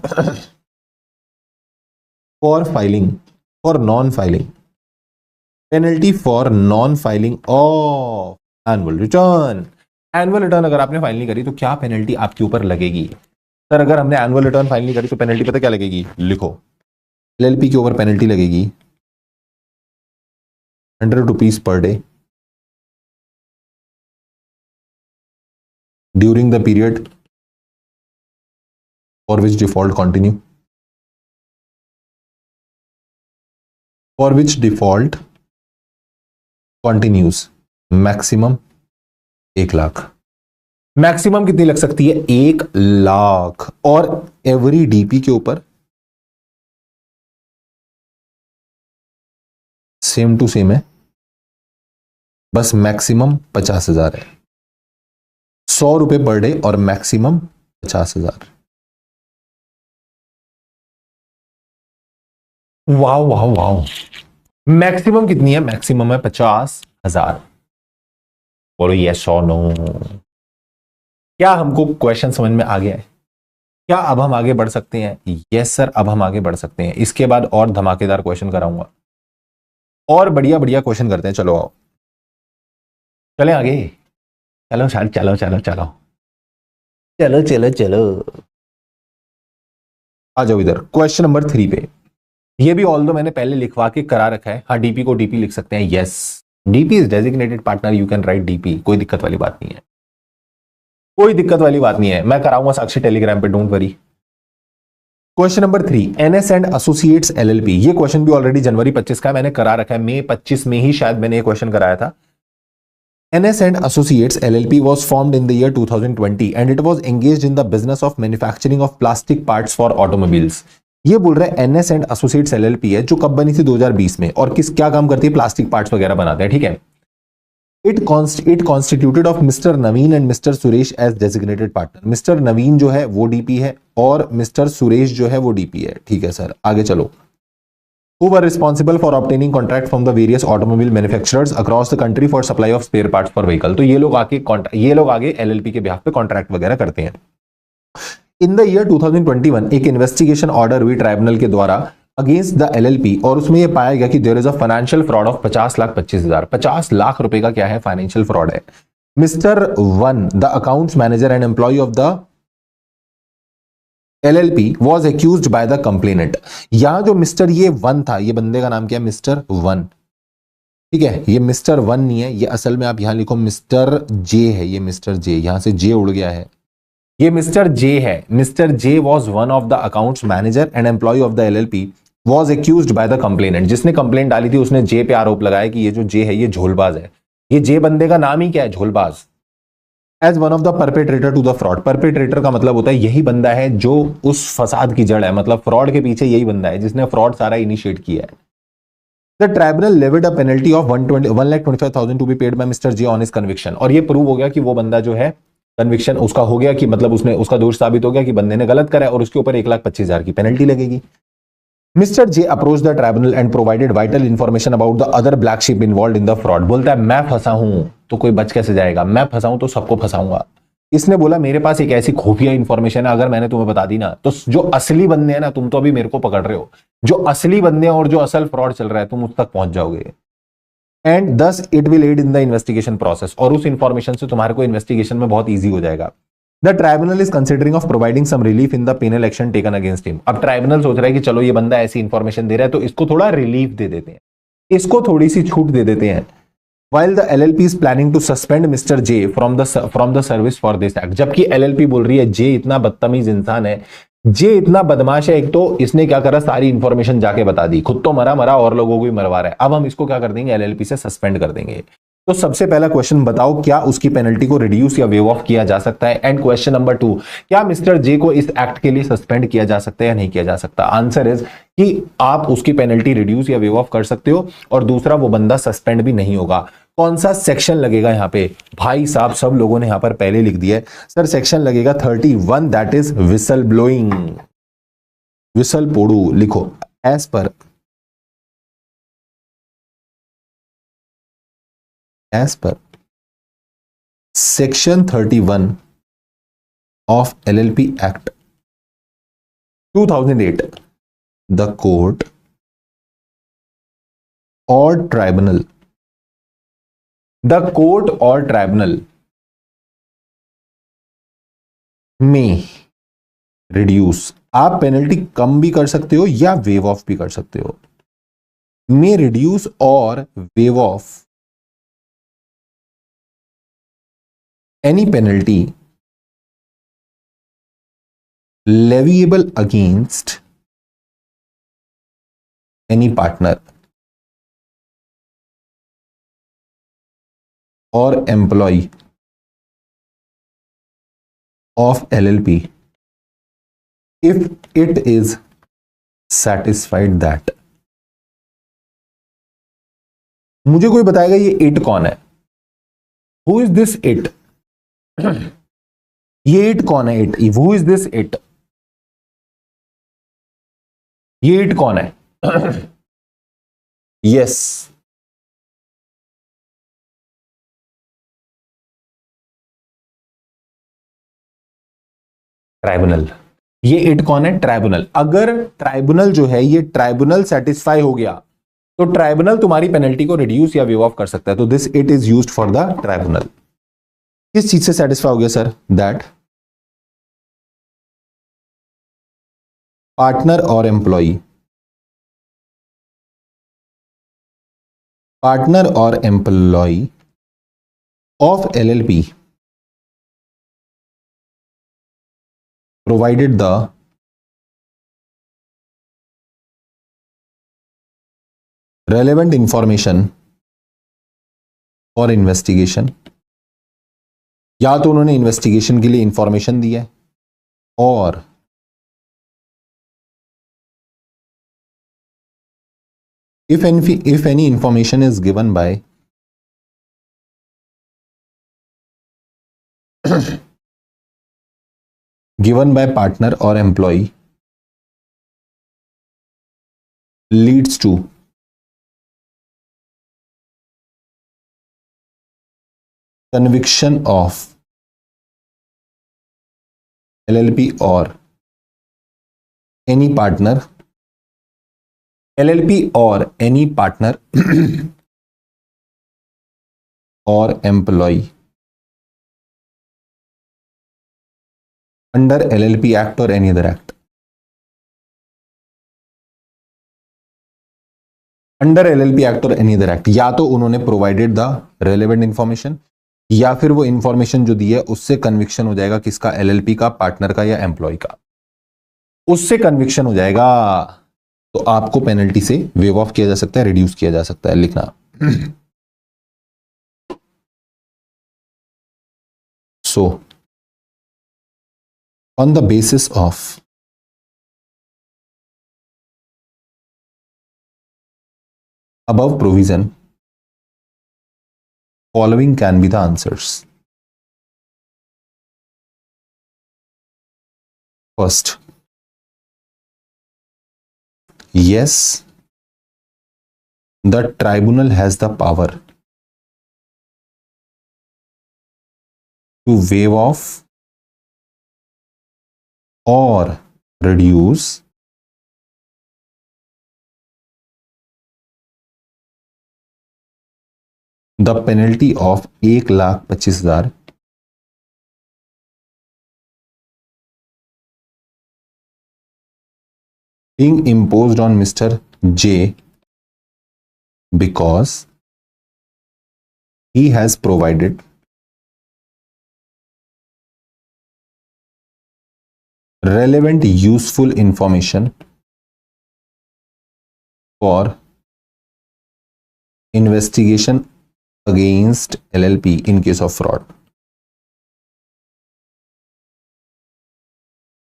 for filing, for non filing, penalty for non filing of annual return. Annual return अगर आपने फाइल नहीं करी तो क्या पेनल्टी आपके ऊपर लगेगी? सर अगर हमने एनुअल रिटर्न फाइल नहीं करी तो पेनल्टी पता क्या लगेगी? लिखो, LLP के ऊपर पेनल्टी लगेगी 100 rupees per day during the period for which default continue, for which default continues, maximum 1 lakh. Maximum कितनी लग सकती है? 1 लाख। और एवरी डीपी के ऊपर सेम टू सेम है, बस मैक्सिमम 50,000 है। 100 रुपए पर डे और मैक्सिमम 50,000। वाह वाह वाह। मैक्सिमम कितनी है? मैक्सिमम है 50,000। 1000। बोलो यस और नो। क्या हमको क्वेश्चन समझ में आ गया है? क्या अब हम आगे बढ़ सकते हैं? यस सर, अब हम आगे बढ़ सकते हैं। इसके बाद और धमाकेदार क्वेश्चन कराऊंगा, और बढ़िया बढ़िया क्वेश्चन करते हैं। चलो आओ, चले आगे। चलो चलो चलो चलो चलो चलो चलो चलो, आ जाओ इधर। क्वेश्चन नंबर 3 पे, ये भी ऑल दो मैंने पहले लिखवा के करा रखा है। हाँ, डीपी को डीपी लिख सकते हैं। Yes, DP is designated partner, you can write DP, कोई दिक्कत वाली बात नहीं है, कोई दिक्कत वाली बात नहीं है। मैं कराऊंगा साक्षी टेलीग्राम पे, don't worry. Question number 3, NS and associates LLP. ये क्वेश्चन भी ऑलरेडी जनवरी 25 का मैंने करा रखा है, मई 25 में ही शायद मैंने ये क्वेश्चन कराया था। NS and Associates LLP was formed in the year 2020 and it was engaged in the business of manufacturing of plastic parts for automobiles. ये बोल रहा है NS and Associates LLP है, जो कब बनी थी 2020 में, और किस क्या काम करती है? प्लास्टिक पार्ट्स वगैरह बनाते हैं, ठीक है। It constituted of Mr. Naveen and Mr. Suresh as designated partner. Mr. Naveen जो है वो DP है और Mr. Suresh जो है वो DP है, ठीक है सर। आगे चलो। Who were responsible for obtaining contract from the various automobile manufacturers across the country for supply of spare parts for vehicle? तो ये लोग आगे LLP के बिहाफ पे कॉन्ट्रैक्ट वगैरह करते हैं। इन द ईयर 2021 एक इन्वेस्टिगेशन ऑर्डर हुई ट्राइब्यूनल के द्वारा अगेंस्ट द LLP, और उसमें यह पाया गया कि there is a financial fraud of 50,25,000। 50 lakh रुपए का क्या है? फाइनेंशियल फ्रॉड है। Mister 1 the accounts manager and employee of the LLP was accused by the complainant। यहां जो मिस्टर ये 1 था, ये बंदे का नाम क्या है? मिस्टर 1, ठीक है। ये मिस्टर 1 नहीं है, ये असल में आप यहां लिखो मिस्टर जे है। ये मिस्टर जे, यहां से जे उड़ गया है, ये मिस्टर जे है। Mister J was one of the accounts manager and employee of the LLP was accused by the complainant. जिसने कंप्लेंट डाली थी उसने जे पे आरोप लगाया कि ये जो जे है ये झोलबाज है। ये जे बंदे का नाम ही क्या है? झोलबाज। As one of the perpetrator to the fraud. Perpetrator का मतलब होता है यही बंदा है जो उस फसाद की जड़ है, मतलब फ्रॉड के पीछे यही बंदा है जिसने फ्रॉड सारा इनिशिएट किया है। The tribunal levied a penalty of 1,25,000 to be paid by mister J on his conviction. और ये प्रूव हो गया कि वो बंदा जो है, कन्विक्शन उसका हो गया कि मतलब उसने, उसका दोष साबित हो गया कि बंदे ने गलत करा है, और उसके ऊपर 1,25,000 की पेनल्टी लगेगी। Mister J approach the tribunal and provided vital information about the other black ship involved in the fraud. बोलता है मैं फंसा हूं तो कोई बच कैसे जाएगा? मैं फंसा हूं तो सबको फंसाऊंगा। इसने बोला मेरे पास एक ऐसी खुफिया इंफॉर्मेशन है, अगर मैंने तुम्हें बता दी ना तो जो असली बंदे हैं ना, तुम तो अभी मेरे को पकड़ रहे हो, जो असली बंदे हैं और जो असल फ्रॉड चल रहा है तुम उस तक पहुंच जाओगे। And this it will aid in the investigation process, और उस इंफॉर्मेशन से तुम्हारे को इन्वेस्टिगेशन में बहुत ईजी हो जाएगा। The tribunal is considering of providing some relief in the penal action taken against him. अब ट्राइब्यूनल सोच रहा है कि चलो ये बंदा ऐसी इंफॉर्मेशन दे रहा है तो इसको थोड़ा रिलीफ दे देते हैं, इसको थोड़ी सी छूट दे देते हैं। While the LLP is planning to suspend Mr. J from the service for this act। जबकि LLP बोल रही है जे इतना बदतमीज इंसान है, जे इतना बदमाश है, एक तो इसने क्या करा, सारी इंफॉर्मेशन जाके बता दी, खुद तो मरा मरा और लोगों को भी मरवा रहा है। अब हम इसको क्या कर देंगे? LLP से सस्पेंड कर देंगे। तो सबसे पहला क्वेश्चन बताओ, क्या उसकी पेनल्टी को रिड्यूस या वेव ऑफ किया जा सकता है? एंड क्वेश्चन नंबर 2, क्या मिस्टर जे को इस एक्ट के लिए सस्पेंड किया जा सकता है या नहीं किया जा सकता? आंसर इज कि आप उसकी पेनल्टी रिड्यूस या वेव ऑफ कर सकते हो, और दूसरा वो बंदा सस्पेंड भी नहीं होगा। कौन सा सेक्शन लगेगा यहां पे? भाई साहब सब लोगों ने यहां पर पहले लिख दिया है सर, सेक्शन लगेगा 31, that is whistle blowing. Whistle पोड़ू लिखो। As per section 31 of LLP Act 2008, the court or tribunal में रिड्यूस, आप पेनल्टी कम भी कर सकते हो या वेव ऑफ भी कर सकते हो। में रिड्यूस और wave of any penalty leviable against any partner or employee of LLP if it is satisfied that। मुझे कोई बताएगा ये इट कौन है? Who is this it? ये इट कौन है? It, who is this it? ये इट कौन है? Yes tribunal. ये इट कौन है? ट्राइब्यूनल। अगर ट्राइब्यूनल जो है ये ट्राइब्यूनल सेटिस्फाई हो गया तो ट्राइब्यूनल तुम्हारी पेनल्टी को रिड्यूस या वेव ऑफ कर सकता है। तो this it is used for the tribunal. किस चीज से सेटिस्फाई हो गया सर? दैट पार्टनर और एम्प्लॉई, पार्टनर और employee of LLP provided the relevant information for investigation, या तो उन्होंने इन्वेस्टिगेशन के लिए इंफॉर्मेशन दी है, और if any information is given by partner or employee leads to conviction of LLP or any partner, LLP or any partner or employee under LLP Act or any other act, under LLP act और any other act, या तो उन्होंने provided the relevant information, या फिर वो information जो दी है उससे कन्विक्शन हो जाएगा किसका? LLP का, पार्टनर का या एम्प्लॉय का, उससे कन्विक्शन हो जाएगा तो आपको पेनल्टी से वेव ऑफ किया जा सकता है, रिड्यूस किया जा सकता है। लिखना so on the basis of above provision, following can be the answers. First, yes, the tribunal has the power to waive off or reduce the penalty of 1,25,000 being imposed on Mr. J because he has provided relevant useful information for investigation against LLP in case of fraud.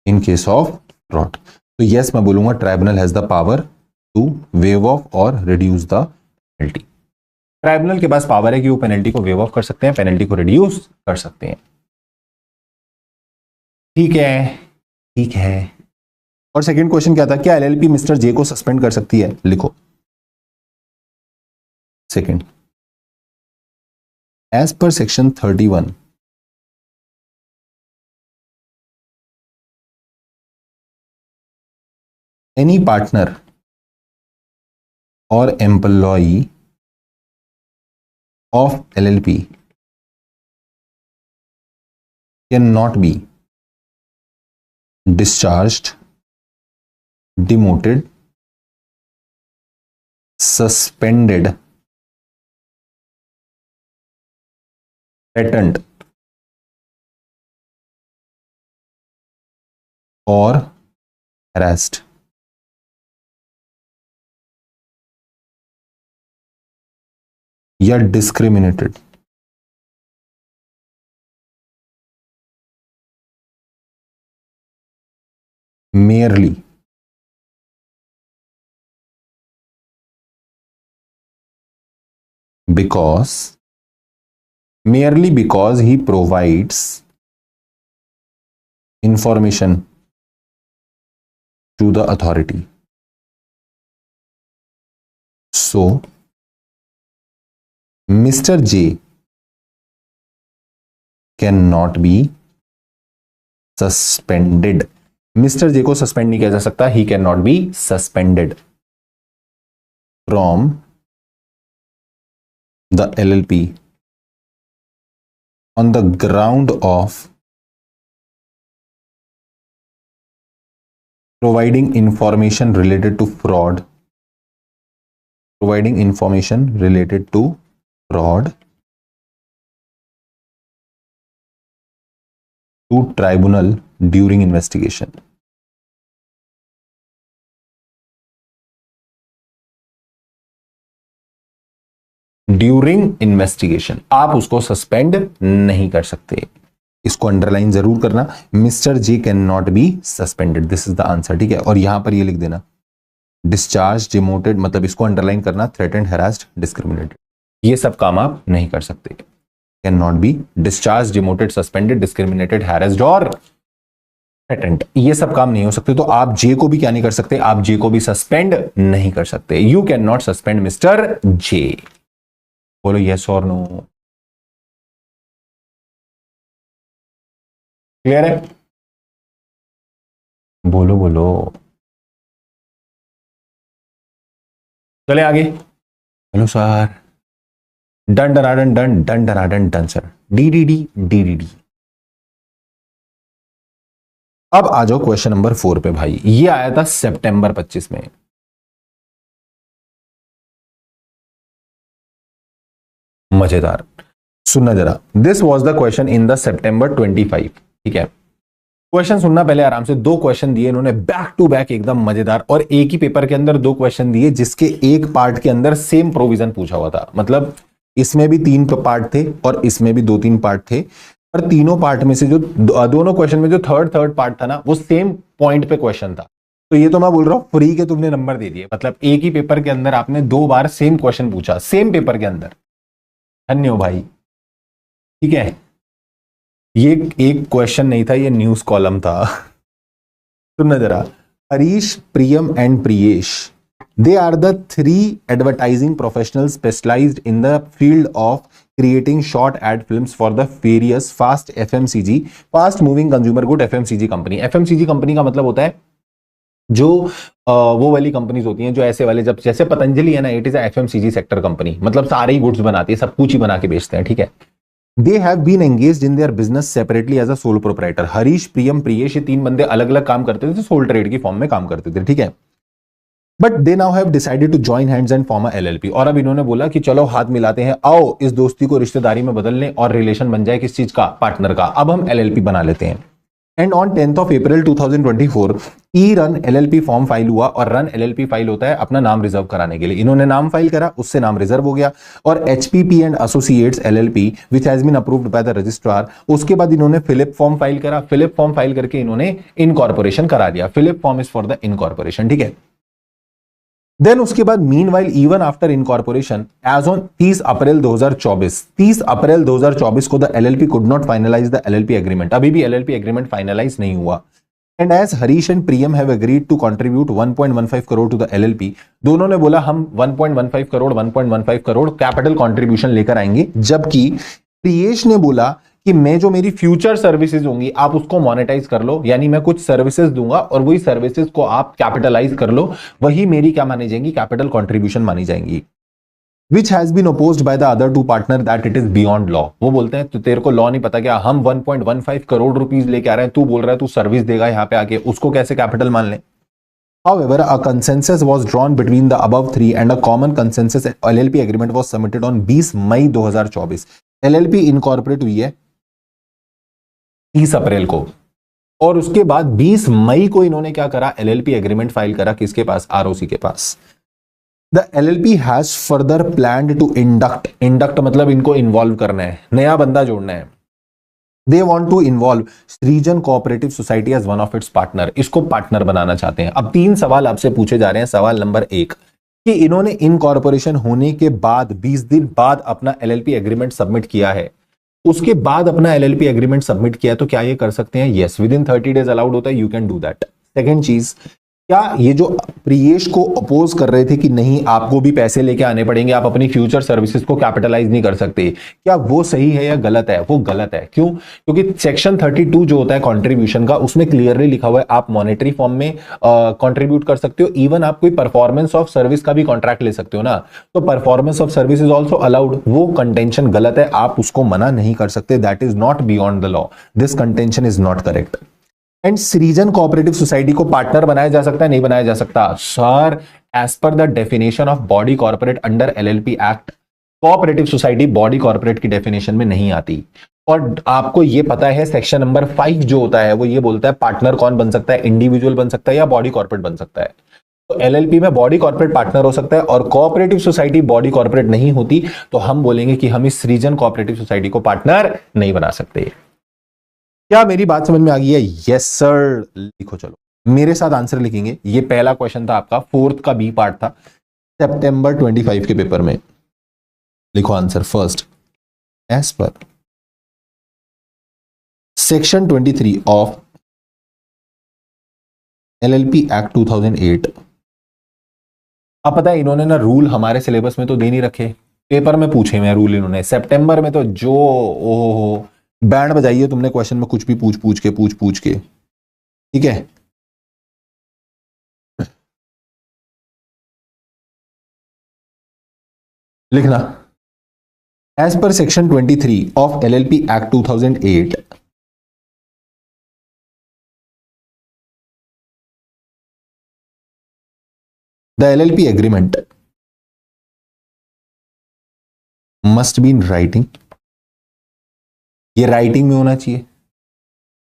In case of fraud, तो yes मैं बोलूंगा tribunal has the power to waive off और reduce the penalty. Tribunal के पास power है कि वो penalty को वेव ऑफ कर सकते हैं, पेनल्टी को रिड्यूस कर सकते हैं। ठीक है, ठीक है। और सेकंड क्वेश्चन क्या था? क्या LLP मिस्टर जे को सस्पेंड कर सकती है? लिखो second, as per section 31, any partner or employee of LLP cannot be discharged, demoted, suspended, threatened or harassed या discriminated merely because he provides information to the authority. So Mr. J cannot be suspended. Mister J को suspend नहीं किया जा सकता, he can not be suspended from the LLP on the ground of providing information related to fraud, providing information related to fraud to tribunal during investigation. During investigation आप उसको suspend नहीं कर सकते, इसको अंडरलाइन जरूर करना, mister J can not be suspended, this is the answer, ठीक है। और यहां पर ये लिख देना डिस्चार्ज, डिमोटेड, मतलब इसको अंडरलाइन करना, थ्रेटेंड, हैरास्ड, डिस्क्रिमिनेटेड, ये सब काम आप नहीं कर सकते। Can not be discharge, demoted, suspended, discriminated, harassed और थ्रेटेंड, ये सब काम नहीं हो सकते। तो आप जे को भी क्या नहीं कर सकते, आप जे को भी सस्पेंड नहीं कर सकते। You can not suspend mister J. बोलो यस और नो, क्लियर है? बोलो बोलो, चले आगे। हेलो सर, डन डनाडन डन, डन डनाडन डन सर, DDD DDD। अब आ जाओ क्वेश्चन नंबर 4 पे भाई, ये आया था सितंबर 25 में। मजेदार, सुनना जरा, this was the question in the September 25, ठीक है। क्वेश्चन सुनना पहले आराम से, 2 क्वेश्चन दिए इन्होंने बैक टू बैक, एकदम मजेदार, और एक ही पेपर के अंदर 2 क्वेश्चन दिए जिसके एक पार्ट के अंदर सेम प्रोविजन पूछा हुआ था, मतलब इसमें भी 3 पार्ट थे और इसमें भी 2-3 पार्ट थे, और तीनों पार्ट में से जो दोनों क्वेश्चन में जो थर्ड पार्ट था ना, वो सेम पॉइंट पे क्वेश्चन था। तो ये तो मैं बोल रहा हूं फ्री के तुमने नंबर दे दिए, मतलब एक ही पेपर के अंदर आपने 2 बार सेम क्वेश्चन पूछा, सेम पेपर के अंदर, धन्य हो भाई, ठीक है। ये एक क्वेश्चन नहीं था, ये न्यूज कॉलम था। सुनना जरा, Harish, Priyam and Priyesh, they are the 3 advertising professional specialized in the field of creating short ad films for the various fast FMCG, fast moving consumer good FMCG company। FMCG company का मतलब होता है जो वो वाली कंपनीज होती हैं जो ऐसे वाले, जब जैसे पतंजलि है ना, it is FMCG sector company, मतलब सारे ही गुड्स बनाती है, सब कुछ ही बना के बेचते हैं, ठीक है। They have been engaged in their business separately as a sole proprietor. Harish, Priyam, Priyesh, ये 3 बंदे अलग अलग काम करते थे, सोल ट्रेड की फॉर्म में काम करते थे, ठीक है। But they now have decided to join hands and form a LLP, और अब इन्होंने बोला कि चलो हाथ मिलाते हैं, आओ इस दोस्ती को रिश्तेदारी में बदल लें और रिलेशन बन जाए किस चीज का, पार्टनर का, अब हम LLP बना लेते हैं। And on 10th of April 2024 ई-रन LLP form file हुआ, और रन LLP फाइल होता है अपना नाम रिजर्व कराने के लिए। इन्होंने नाम फाइल करा, उससे नाम रिजर्व हो गया, और HPP and associates LLP which has been approved by the registrar. उसके बाद इन्होंने फिलिप फॉर्म फाइल करा, फिलिप फॉर्म फाइल करके इन्होंने इनकॉर्पोरेशन करा दिया। FiLLiP form is for the incorporation, ठीक है। देन उसके बाद meanwhile even after incorporation as on 30 April 2024 को the LLP could not finalize the LLP agreement, अभी भी LLP एग्रीमेंट फाइनलाइज नहीं हुआ। And as Harish and Priyam have agreed to contribute 1.15 crore to the LLP, दोनों ने बोला हम 1.15 करोड़ कैपिटल कंट्रीब्यूशन लेकर आएंगे, जबकि प्रियेश ने बोला कि मैं जो मेरी फ्यूचर सर्विसेज होंगी आप उसको मोनेटाइज कर लो, यानी मैं कुछ सर्विसेज दूंगा और वही सर्विसेज को आप कैपिटलाइज कर लो, वही मेरी क्या मानी जाएंगी, कैपिटल कंट्रीब्यूशन मानी जाएंगी। Which has been opposed by the other 2 partner that it is beyond law. वो बोलते हैं तो तेरे को लॉ नहीं पता क्या, हम 1.15 करोड़ रुपीज लेके आ रहे हैं, तू बोल रहा है तू सर्विस देगा यहाँ पे आके, उसको कैसे कैपिटल मान ले। However, a consensus was drawn between the above 3 and a common consensus LLP agreement was submitted on 20 May 2024। LLP incorporate हुई है 30 अप्रैल को, और उसके बाद 20 मई को इन्होंने क्या करा, LLP एग्रीमेंट फाइल करा, किसके पास, ROC के पास। The LLP has further planned to induct मतलब इनको इन्वॉल्व करना है, नया बंदा जोड़ना है। They want to involve Srijan cooperative society as one of its partner, इसको पार्टनर बनाना चाहते हैं। अब 3 सवाल आपसे पूछे जा रहे हैं। सवाल नंबर 1 कि इन्होंने इनकॉर्पोरेशन होने के बाद 20 दिन बाद अपना LLP एग्रीमेंट सबमिट किया है, उसके बाद अपना LLP एग्रीमेंट सबमिट किया, तो क्या ये कर सकते हैं, yes, with in 30 days allowed होता है, you can do that. Second चीज, क्या ये जो प्रियेश को अपोज कर रहे थे कि नहीं आपको भी पैसे लेके आने पड़ेंगे, आप अपनी फ्यूचर सर्विसेज को कैपिटलाइज नहीं कर सकते, क्या वो सही है या गलत है? वो गलत है। क्यों? क्योंकि सेक्शन 32 जो होता है कंट्रीब्यूशन का, उसमें क्लियरली लिखा हुआ है आप मॉनेटरी फॉर्म में कंट्रीब्यूट कर सकते हो, इवन आप कोई परफॉर्मेंस ऑफ सर्विस का भी कॉन्ट्रैक्ट ले सकते हो ना, तो performance of service is also allowed. वो कंटेंशन गलत है, आप उसको मना नहीं कर सकते, that is not beyond the law, this contention is not correct. And Srijan cooperative society को पार्टनर बनाया जा सकता है, नहीं बनाया जा सकता? Sir, as per the definition of body corporate under LLP act, cooperative society body corporate की डेफिनेशन में नहीं आती। और आपको ये पता है सेक्शन नंबर 5 जो होता है वो ये बोलता है पार्टनर कौन बन सकता है, इंडिविजुअल बन सकता है या बॉडी कॉर्पोरेट बन सकता है। तो एलएलपी में बॉडी कॉर्पोरेट पार्टनर हो सकता है और कोऑपरेटिव सोसाइटी बॉडी कॉर्पोरेट नहीं होती, तो हम बोलेंगे कि हम इस सृजन कोऑपरेटिव सोसाइटी को पार्टनर नहीं बना सकते। क्या मेरी बात समझ में आ गई है? यस सर, लिखो चलो, मेरे साथ आंसर लिखेंगे। ये पहला क्वेश्चन था आपका, फोर्थ का बी पार्ट था सितंबर 25 के पेपर में। लिखो answer first, as per section 23 of LLP act 2008। अब पता है इन्होंने ना रूल हमारे सिलेबस में तो दे नहीं रखे, पेपर में पूछे हुए रूल इन्होंने सितंबर में, तो जो ओहो बैंड बजाइए तुमने क्वेश्चन में, कुछ भी पूछ पूछ के, ठीक है। लिखना, as per section 23 of LLP act 2008, the LLP agreement must be in writing. ये राइटिंग में होना चाहिए,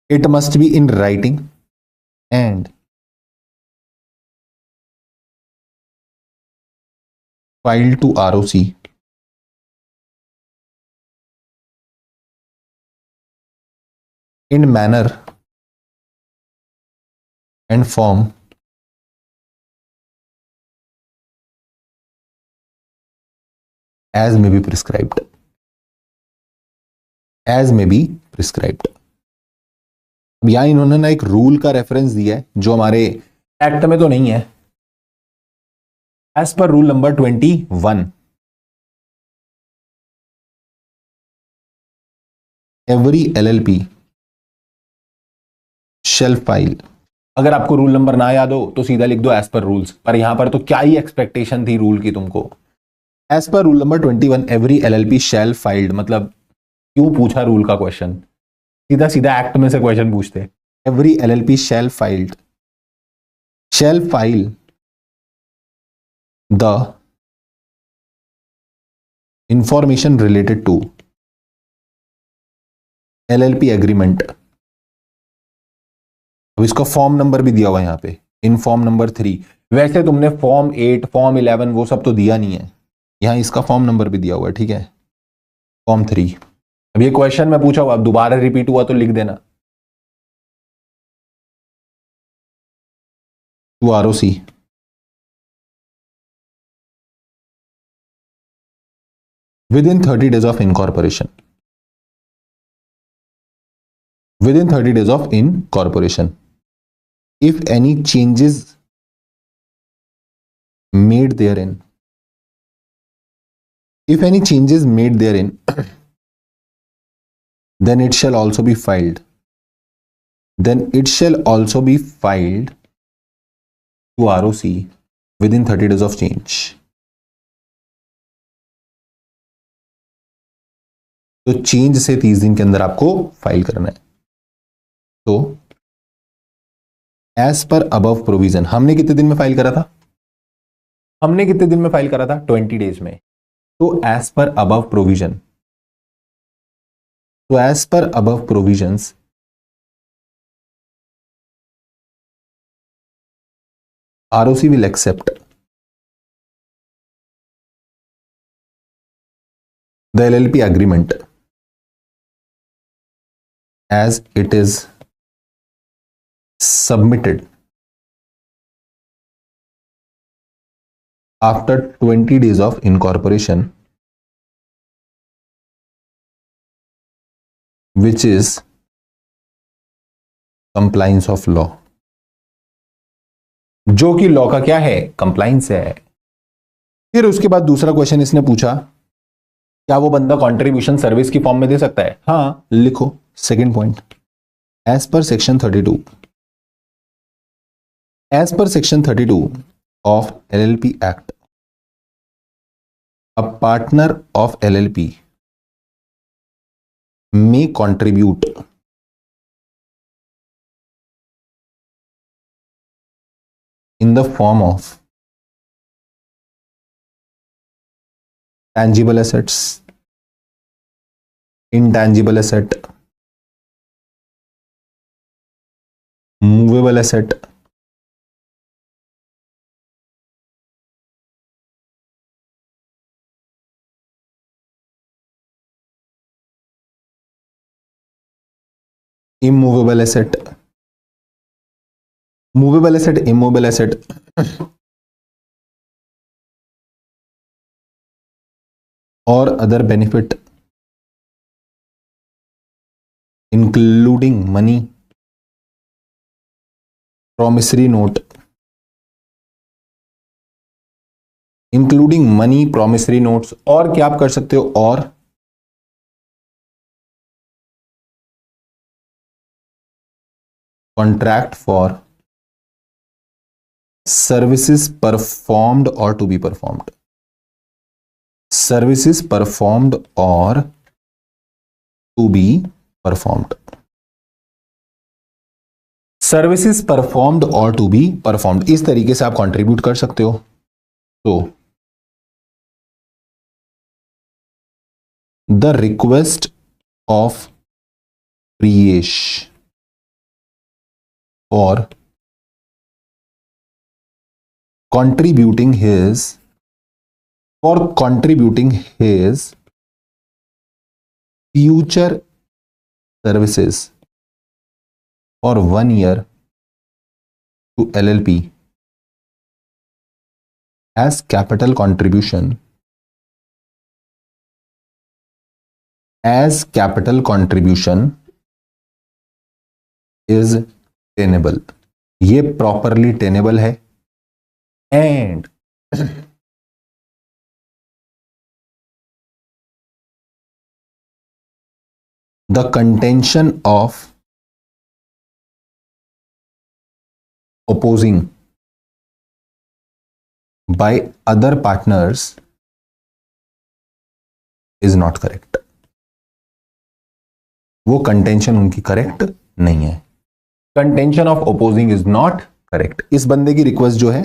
it must be in writing and file to ROC in manner and form as may be prescribed, as may be prescribed। अब यहां इन्होंने ना एक rule का रेफरेंस दिया है जो हमारे एक्ट में तो नहीं है। As per rule number 21, every LLP shall file. अगर आपको रूल नंबर ना याद हो तो सीधा लिख दो एज पर रूल्स, पर यहां पर तो क्या ही एक्सपेक्टेशन थी रूल की तुमको। As per rule number 21 every LLP shall filed, मतलब क्यों पूछा रूल का क्वेश्चन, सीधा सीधा एक्ट में से क्वेश्चन पूछते। Every LLP shall file the information related to LLP agreement. अब इसका फॉर्म नंबर भी दिया हुआ है यहां पे, इन फॉर्म नंबर 3। वैसे तुमने फॉर्म 8 फॉर्म 11 वो सब तो दिया नहीं है, यहां इसका फॉर्म नंबर भी दिया हुआ है, ठीक है, फॉर्म 3। अब ये क्वेश्चन मैं पूछा हुआ, अब दोबारा रिपीट हुआ तो लिख देना, to ROC within 30 days of incorporation, within 30 days of incorporation, if any changes made therein, if any changes made therein then it shall also be filed, then it shall also be filed to ROC within 30 days of change। तो change से 30 दिन के अंदर आपको file करना है। तो as per above provision हमने कितने दिन में फाइल करा था, हमने कितने दिन में फाइल करा था, 20 डेज में। तो एज पर अबव प्रोविजन, तो as per above provisions ROC will accept the LLP agreement as it is submitted after 20 days of incorporation, which is compliance of law। जो कि लॉ का क्या है, कंप्लाइंस है। फिर उसके बाद दूसरा क्वेश्चन इसने पूछा, क्या वो बंदा कंट्रीब्यूशन सर्विस की फॉर्म में दे सकता है? हाँ, लिखो second point, as per section 32, as per section 32 of LLP act, a partner of LLP may contribute in the form of tangible assets, intangible asset, movable asset, immovable asset, movable asset, immobile asset, or other benefit including money, promissory note, including money, promissory notes, और क्या आप कर सकते हो, और contract for services performed और to be performed, services performed और to be performed, services performed और टू बी परफॉर्म्ड, इस तरीके से आप कंट्रीब्यूट कर सकते हो। तो the request of Priyesh for contributing his future services for 1 year to LLP as capital contribution is tenable, ये प्रॉपरली टेनेबल है, and the contention of opposing by other partners is not correct, वो contention उनकी correct नहीं है, contention of opposing is not correct. इस बंदे की request जो है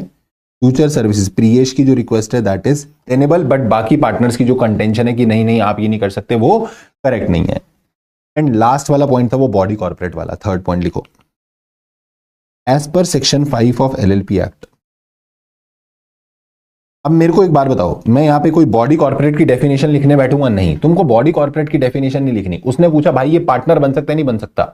फ्यूचर सर्विसेज, प्रियेश की जो रिक्वेस्ट है दैट इज टेनेबल, बट बाकी पार्टनर्स की जो कंटेंशन है कि नहीं नहीं आप ये नहीं कर सकते, वो करेक्ट नहीं है। एंड लास्ट वाला पॉइंट था वो बॉडी कॉर्पोरेट वाला, थर्ड पॉइंट लिखो, as per section 5 of LLP act. अब मेरे को एक बात बताओ, मैं यहां पे कोई बॉडी कॉर्पोरेट की डेफिनेशन लिखने बैठूंगा नहीं, तुमको बॉडी कॉर्पोरेट की डेफिनेशन नहीं लिखनी। उसने पूछा भाई ये पार्टनर बन सकता है नहीं बन सकता,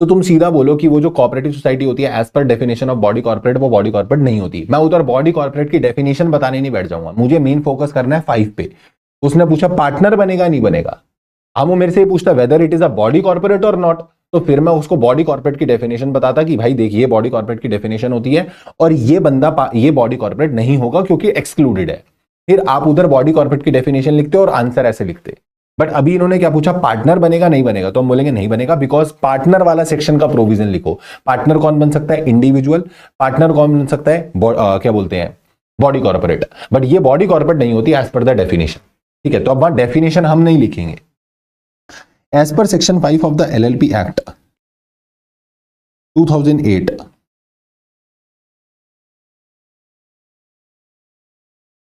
तो तुम सीधा बोलो कि वो जो कोऑपरेटिव सोसाइटी होती है as per definition of body corporate, वो बॉडी कॉर्पोरेट नहीं होती। मैं उधर बॉडी कॉर्पोरेट की डेफिनेशन बताने नहीं बैठ जाऊंगा, मुझे मेन फोकस करना है 5 पे। उसने पूछा पार्टनर बनेगा नहीं बनेगा, अब वो मेरे से पूछता whether it is a body corporate और नॉट, तो फिर मैं उसको बॉडी कॉर्पोरेट की डेफिनेशन बताता कि भाई देखिए बॉडी कॉर्पोरेट की डेफिनेशन होती है और ये बंदा ये बॉडी कॉर्पोरेट नहीं होगा क्योंकि एक्सक्लूडेड है। फिर आप उधर बॉडी कॉर्पोरेट की डेफिनेशन लिखते और आंसर ऐसे लिखते। बट अभी इन्होंने क्या पूछा, पार्टनर बनेगा नहीं बनेगा, तो हम बोलेंगे नहीं बनेगा, बिकॉज पार्टनर वाला सेक्शन का प्रोविजन लिखो। पार्टनर कौन बन सकता है, इंडिविजुअल। पार्टनर कौन बन सकता है, क्या बोलते हैं, बॉडी कॉर्पोरेट। बट ये बॉडी कॉर्पोरेट नहीं होती एज पर द डेफिनेशन, ठीक है। तो अब वहां डेफिनेशन हम नहीं लिखेंगे। As per section 5 of the LLP act 2008,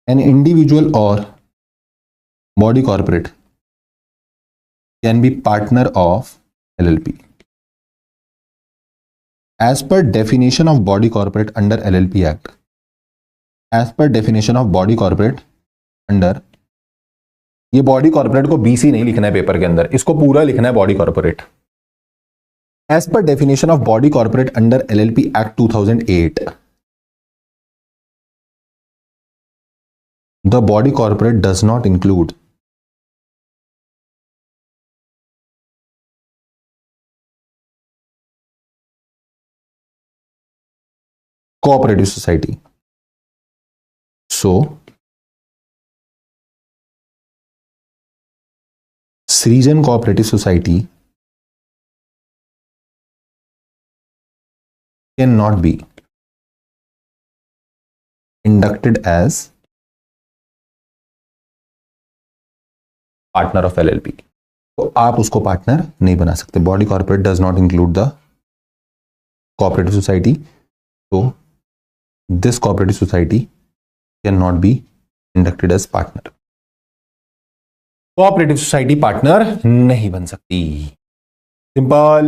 an individual or body corporate can be partner of LLP. As per definition of body corporate under LLP Act, as per definition of body corporate under, ये body corporate को BC नहीं लिखना है paper के अंदर, इसको पूरा लिखना है body corporate. As per definition of body corporate under LLP Act 2008, the body corporate does not include cooperative society. So Srijan Cooperative Society cannot be inducted as partner of LLP. तो आप उसको partner नहीं बना सकते. Body corporate does not include the cooperative society. So this cooperative society cannot be inducted as partner. Cooperative society partner नहीं बन सकती. Simple.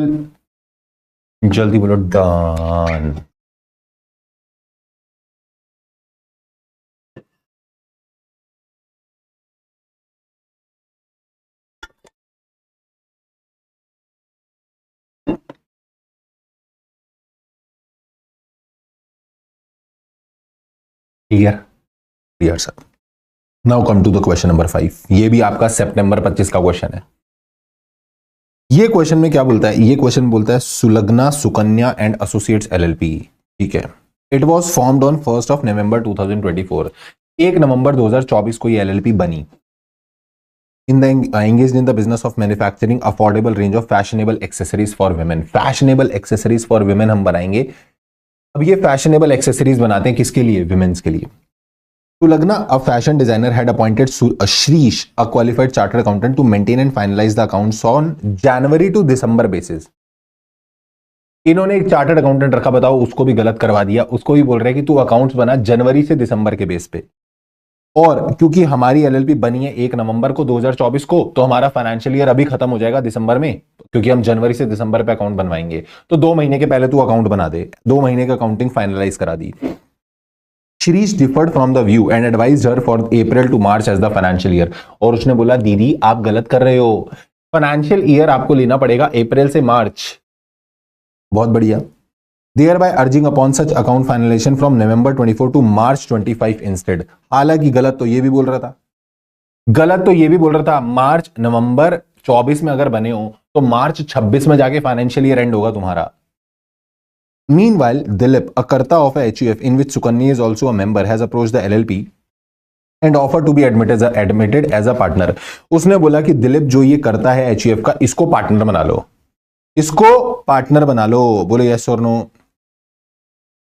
जल्दी बोलो done. Clear. Clear sir. Now come to the question number 5. ये भी आपका सितंबर 25 का question है. ये क्वेश्चन में क्या बोलता है? ये क्वेश्चन बोलता है Sulagna Sukanya and associates LLP. ठीक है. इट वाज फॉर्म्ड ऑन 1 नवंबर 2024. 1 नवंबर 2024 को ये एलएलपी बनी. In the engaged in the business of manufacturing affordable range of fashionable accessories for women. Fashionable accessories for women हम बनाएंगे. अब ये फैशनेबल एक्सेसरीज बनाते हैं किसके लिए? विमेन्स के लिए. Sulagna, a fashion designer, had appointed Shrish, a qualified chartered accountant, to maintain and finalize the accounts on January to December basis. इन्होंने एक चार्टर्ड अकाउंटेंट रखा, बताओ उसको भी गलत करवा दिया. उसको भी बोल रहे हैं कि तू अकाउंट्स बना जनवरी से दिसंबर के बेस पे. और क्योंकि हमारी एलएलपी बनी है 1 नवंबर को 2024 को, तो हमारा फाइनेंशियल ईयर अभी खत्म हो जाएगा दिसंबर में, क्योंकि हम जनवरी से दिसंबर पे अकाउंट बनवाएंगे. तो 2 महीने के पहले तू अकाउंट बना दे. 2 महीने का अकाउंटिंग फाइनलाइज करा दी. Shirish differed from the view and advised her for April to March as the financial year. और उसने बोला दीदी आप गलत कर रहे हो, फाइनेंशियल ईयर आपको लेना पड़ेगा अप्रैल से मार्च. बहुत बढ़िया. Thereby urging upon such account finalization from November 24 to March 25 instead. हालांकि गलत तो ये भी बोल रहा था. गलत तो ये भी बोल रहा था मार्च नवंबर 24 में अगर बने हो तो मार्च 26 में जाके फाइनेंशियल ईयर एंड होगा तुम्हारा. Meanwhile, Dilip, a karta of a HUF in which Sukanya is also a member, has approached the LLP and offered to be admitted as a partner. उसने बोला कि दिलीप जो ये करता है HUF का, इसको पार्टनर बना लो. इसको पार्टनर बना लो. बोलो यस और नो.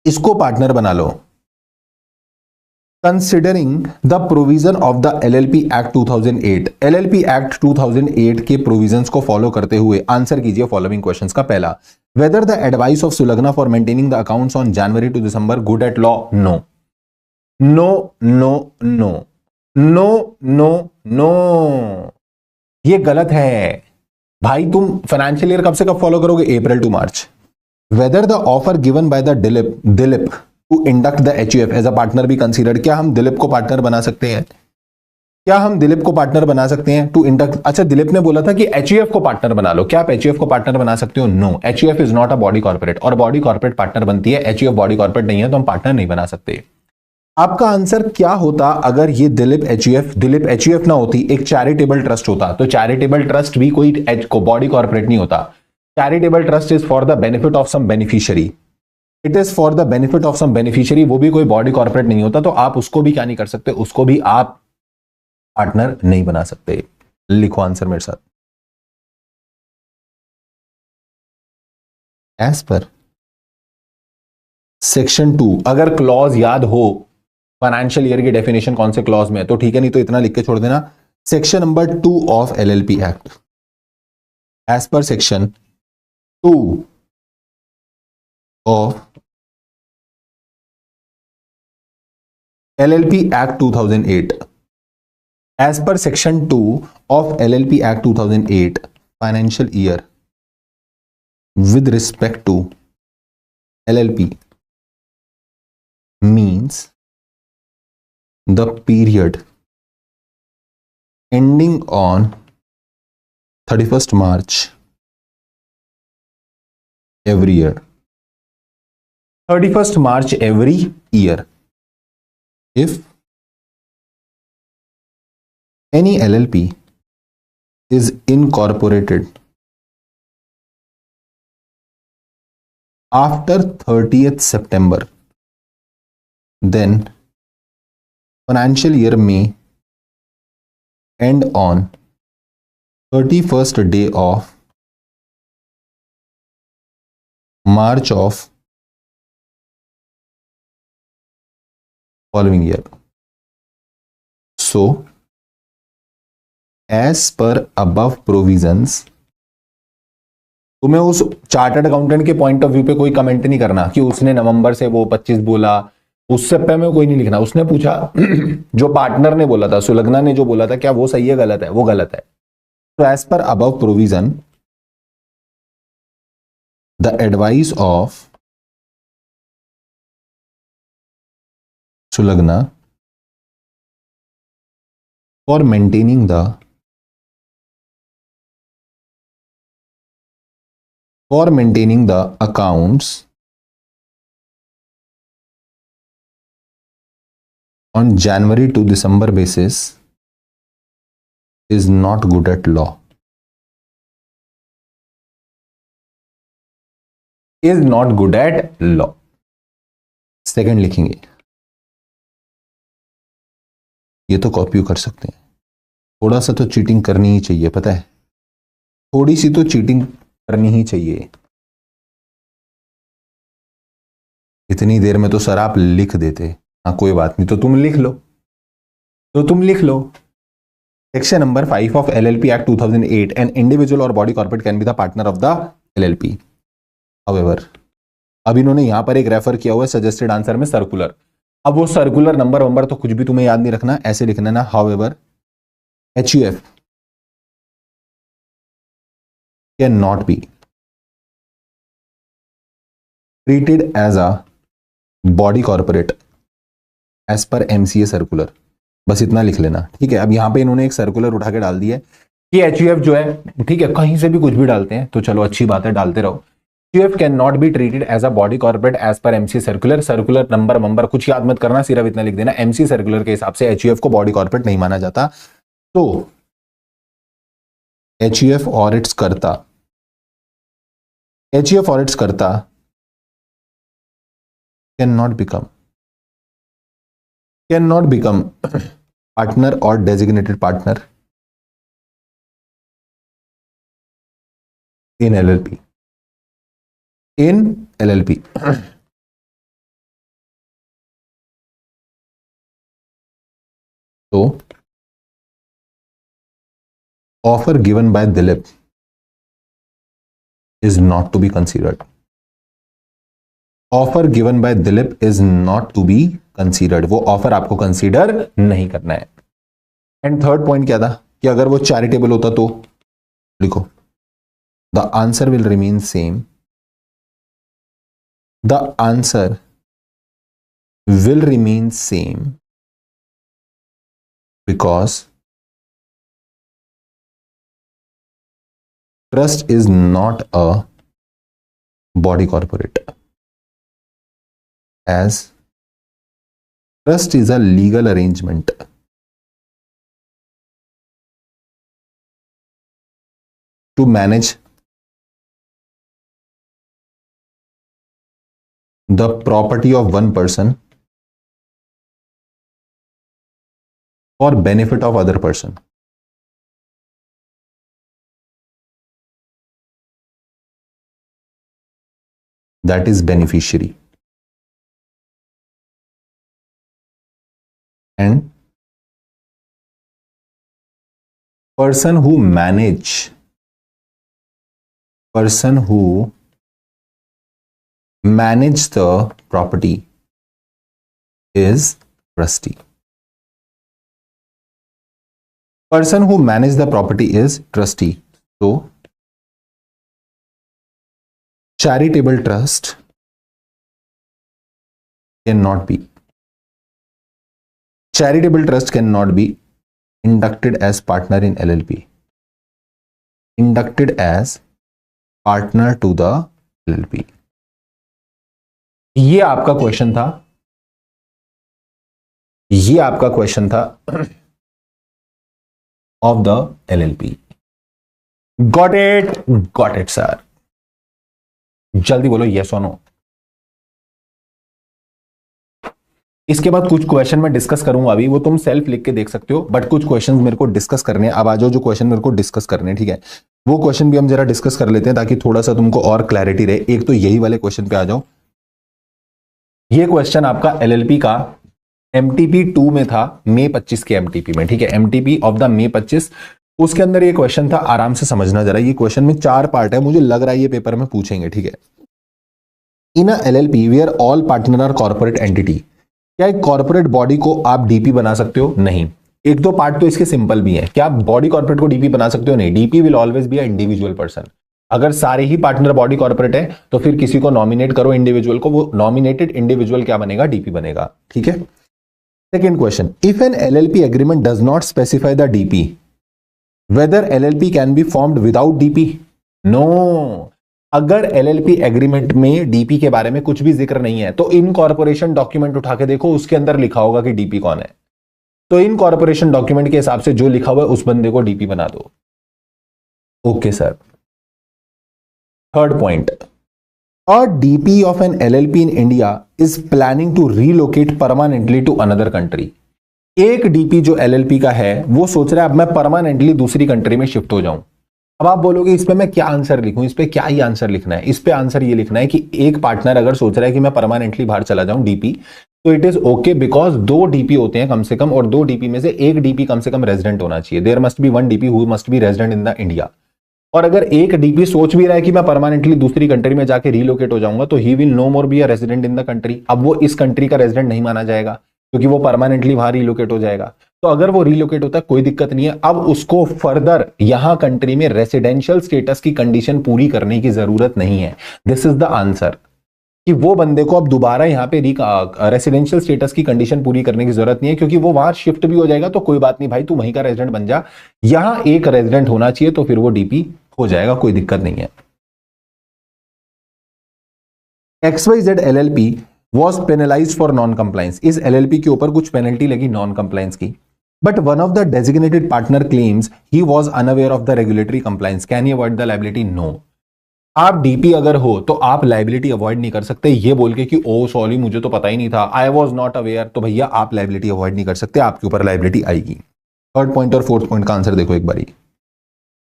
इसको पार्टनर बना लो. Considering the provision of the LLP Act 2008, LLP Act 2008 के प्रोविजंस को फॉलो करते हुए आंसर कीजिए फॉलोइंग क्वेश्चंस का. पहला, whether the advice of Sulagna for maintaining the accounts on January to December good at law? No. No, no, no. No, no, no. ये गलत है भाई. तुम फाइनेंशियल ईयर कब से कब फॉलो करोगे? April to March. Whether the offer given by the Dilip to induct the HUF as a partner be considered? क्या हम दिलीप को पार्टनर बना सकते हैं? क्या हम दिलीप को पार्टनर बना सकते हैं टू इंडक्ट? अच्छा, दिलीप ने बोला था कि HUF को पार्टनर बना लो. क्या आप HUF को पार्टनर बना सकते हो? No. HUF is not a body corporate, और बॉडी कॉर्पोरेट पार्टनर बनती है. HUF बॉडी कॉर्पोरेट नहीं है, तो हम पार्टनर नहीं बना सकते. आपका आंसर क्या होता अगर ये दिलीप HUF ना होती, एक चैरिटेबल ट्रस्ट होता? तो चैरिटेबल ट्रस्ट भी कोई बॉडी कॉर्पोरेट नहीं होता. Charitable trust is for the benefit of some beneficiary. It is for the benefit of some beneficiary. वो भी कोई बॉडी कॉर्पोरेट नहीं होता. तो आप उसको भी क्या नहीं कर सकते? उसको भी आप पार्टनर नहीं बना सकते. लिखो आंसर मेरे साथ. एज पर सेक्शन 2, अगर क्लॉज याद हो फाइनेंशियल ईयर की डेफिनेशन कौन से क्लॉज में है तो ठीक है, नहीं तो इतना लिख के छोड़ देना. Section number 2 of LLP act. As per section 2 of LLP Act 2008. As per section 2 of LLP Act 2008, financial year with respect to LLP means the period ending on 31st March every year. 31st March every year. If any LLP is incorporated after 30th September then financial year may end on 31st day of March of following year. So, as per above provisions, तुम्हें उस chartered accountant के point of view पे कोई comment नहीं करना कि उसने नवंबर से वो 25 बोला, उससे पहले कोई नहीं लिखना। उसने पूछा जो पार्टनर ने बोला था, सुलग्ना ने जो बोला था, क्या वो सही है गलत है? वो गलत है। तो as per above provision the advice of Sulagna for maintaining the accounts on January to December basis is not good at law. Is not good at law. Second लिखेंगे, ये तो कॉपी कर सकते हैं। थोड़ा सा तो चीटिंग करनी ही चाहिए, पता है, थोड़ी सी तो चीटिंग करनी ही चाहिए। इतनी देर में तो सर आप लिख देते। हाँ कोई बात नहीं, तो तुम लिख लो, section number 5 of LLP act 2008, an individual और body corporate can be the partner of the LLP। However, अब इन्होंने यहां पर एक रेफर किया हुआ है सजेस्टेड आंसर में सर्कुलर। अब वो सर्कुलर नंबर तो कुछ भी तुम्हें याद नहीं रखना, ऐसे लिखना ना, however HUF can not be treated as a body corporate as per MCA circular. बस इतना लिख लेना, ठीक है। अब यहां पे इन्होंने एक सर्कुलर उठा के डाल दिया है कि HUF जो है, ठीक है, कहीं से भी कुछ भी डालते हैं तो चलो अच्छी बात है, डालते रहो। HUF can not be treated as a body corporate as per MCA circular. Circular number कुछ याद मत करना, सिर्फ इतना लिख देना, MCA सर्कुलर के हिसाब से HUF को बॉडी कॉर्पोरेट नहीं माना जाता। तो HUF और इट्स कर्ता कैन नॉट बिकम पार्टनर और डेजिग्नेटेड पार्टनर इन LLP। तो offer given by Dilip is not to be considered. Offer given by Dilip is not to be considered. वो ऑफर आपको कंसीडर नहीं करना है। एंड थर्ड पॉइंट क्या था कि अगर वो चैरिटेबल होता तो लिखो, the answer will remain same, the answer will remain same because trust is not a body corporate, as trust is a legal arrangement to manage the property of one person for benefit of other person. That is beneficiary. And person who manage the property is trustee. Person who manage the property is trustee. So charitable trust cannot be inducted as partner in LLP. Inducted as partner to the LLP. ये आपका question था of the LLP. Got it sir. जल्दी बोलो, yes और no. इसके बाद कुछ question मैं डिस्कस करूंगा, अभी वो तुम सेल्फ लिख के देख सकते हो, बट कुछ क्वेश्चन मेरे को डिस्कस करने हैं। अब आ जाओ जो क्वेश्चन मेरे को डिस्कस करने हैं, ठीक है, वो क्वेश्चन भी हम जरा डिस्कस कर लेते हैं ताकि थोड़ा सा तुमको और क्लैरिटी रहे। एक तो यही वाले क्वेश्चन पे आ जाओ। ये क्वेश्चन आपका एलएलपी का एमटीपी 2 में था, मई 25 के एमटीपी में, ठीक है, एमटीपी ऑफ द मई 25, उसके अंदर ये क्वेश्चन था। आराम से समझना जरा, ये क्वेश्चन में 4 पार्ट है, मुझे लग रहा है ये पेपर में पूछेंगे, ठीक है। In a LLP where all partner are corporate entity, क्या एक कॉर्पोरेट बॉडी को आप डीपी बना सकते हो? नहीं। एक दो पार्ट तो इसके सिंपल भी है। क्या आप बॉडी कॉर्पोरेट को डीपी बना सकते हो? नहीं। DP will always be a individual person. अगर सारे ही पार्टनर बॉडी कॉर्पोरेट है तो फिर किसी को नॉमिनेट करो इंडिविजुअल को, वो नॉमिनेटेड इंडिविजुअल क्या बनेगा? डीपी बनेगा, ठीक है। Second question, if an LLP agreement does not specify the DP, whether LLP can be formed without DP? No. अगर एलएलपी एग्रीमेंट में डीपी के बारे में कुछ भी जिक्र नहीं है तो इनकॉर्पोरेशन डॉक्यूमेंट उठा के देखो, उसके अंदर लिखा होगा कि डीपी कौन है। तो इनकॉर्पोरेशन डॉक्यूमेंट के हिसाब से जो लिखा हुआ है उस बंदे को डीपी बना दो। Okay sir. Third point, a DP of an LLP in India is planning to relocate permanently to another country. एक डीपी जो एलएलपी का है वो सोच रहा है अब मैं परमानेंटली दूसरी कंट्री में शिफ्ट हो जाऊं। अब आप बोलोगे इस पे मैं क्या आंसर लिखूं, इस पे क्या ही आंसर लिखना है? इस पे आंसर ये लिखना है कि एक पार्टनर अगर सोच रहा है कि मैं परमानेंटली बाहर चला जाऊं डीपी, तो it is okay, because 2 DP होते हैं कम से कम, और 2 डीपी में से एक डीपी कम से कम रेजिडेंट होना चाहिए। There must be 1 DP who must be resident in the India. और अगर एक डीपी सोच भी रहा है कि मैं परमानेंटली दूसरी कंट्री में जाके रीलोकेट हो जाऊंगा, तो he will no more be a resident in the country. अब वो इस कंट्री का रेजिडेंट नहीं माना जाएगा क्योंकि वो परमानेंटली बाहर रीलोकेट हो जाएगा। तो अगर वो रीलोकेट होता है कोई दिक्कत नहीं है, अब उसको फर्दर यहां कंट्री में रेसिडेंशियल स्टेटस की कंडीशन पूरी करने की जरूरत नहीं है। दिस इज द आंसर, कि वो बंदे को अब दोबारा यहां पे रेसिडेंशियल स्टेटस की कंडीशन पूरी करने की जरूरत नहीं है, क्योंकि वो वहां शिफ्ट भी हो जाएगा तो कोई बात नहीं भाई, तू वहीं का रेजिडेंट बन जा। यहां एक रेजिडेंट होना चाहिए तो फिर वो डीपी हो जाएगा, कोई दिक्कत नहीं है। XYZ LLP was penalized for non-compliance। इस LLP के ऊपर कुछ पेनल्टी लगी नॉन कंप्लायंस की, but one of the designated partner claims he was unaware of the regulatory compliance, can he avoid the liability? No. आप डीपी अगर हो तो आप लायबिलिटी अवॉइड नहीं कर सकते ये बोल के कि ओ सॉरी मुझे तो पता ही नहीं था, आई वाज नॉट अवेयर, तो भैया आप लायबिलिटी अवॉइड नहीं कर सकते, आपके ऊपर लायबिलिटी आएगी। थर्ड पॉइंट और फोर्थ पॉइंट का आंसर देखो एक बारी।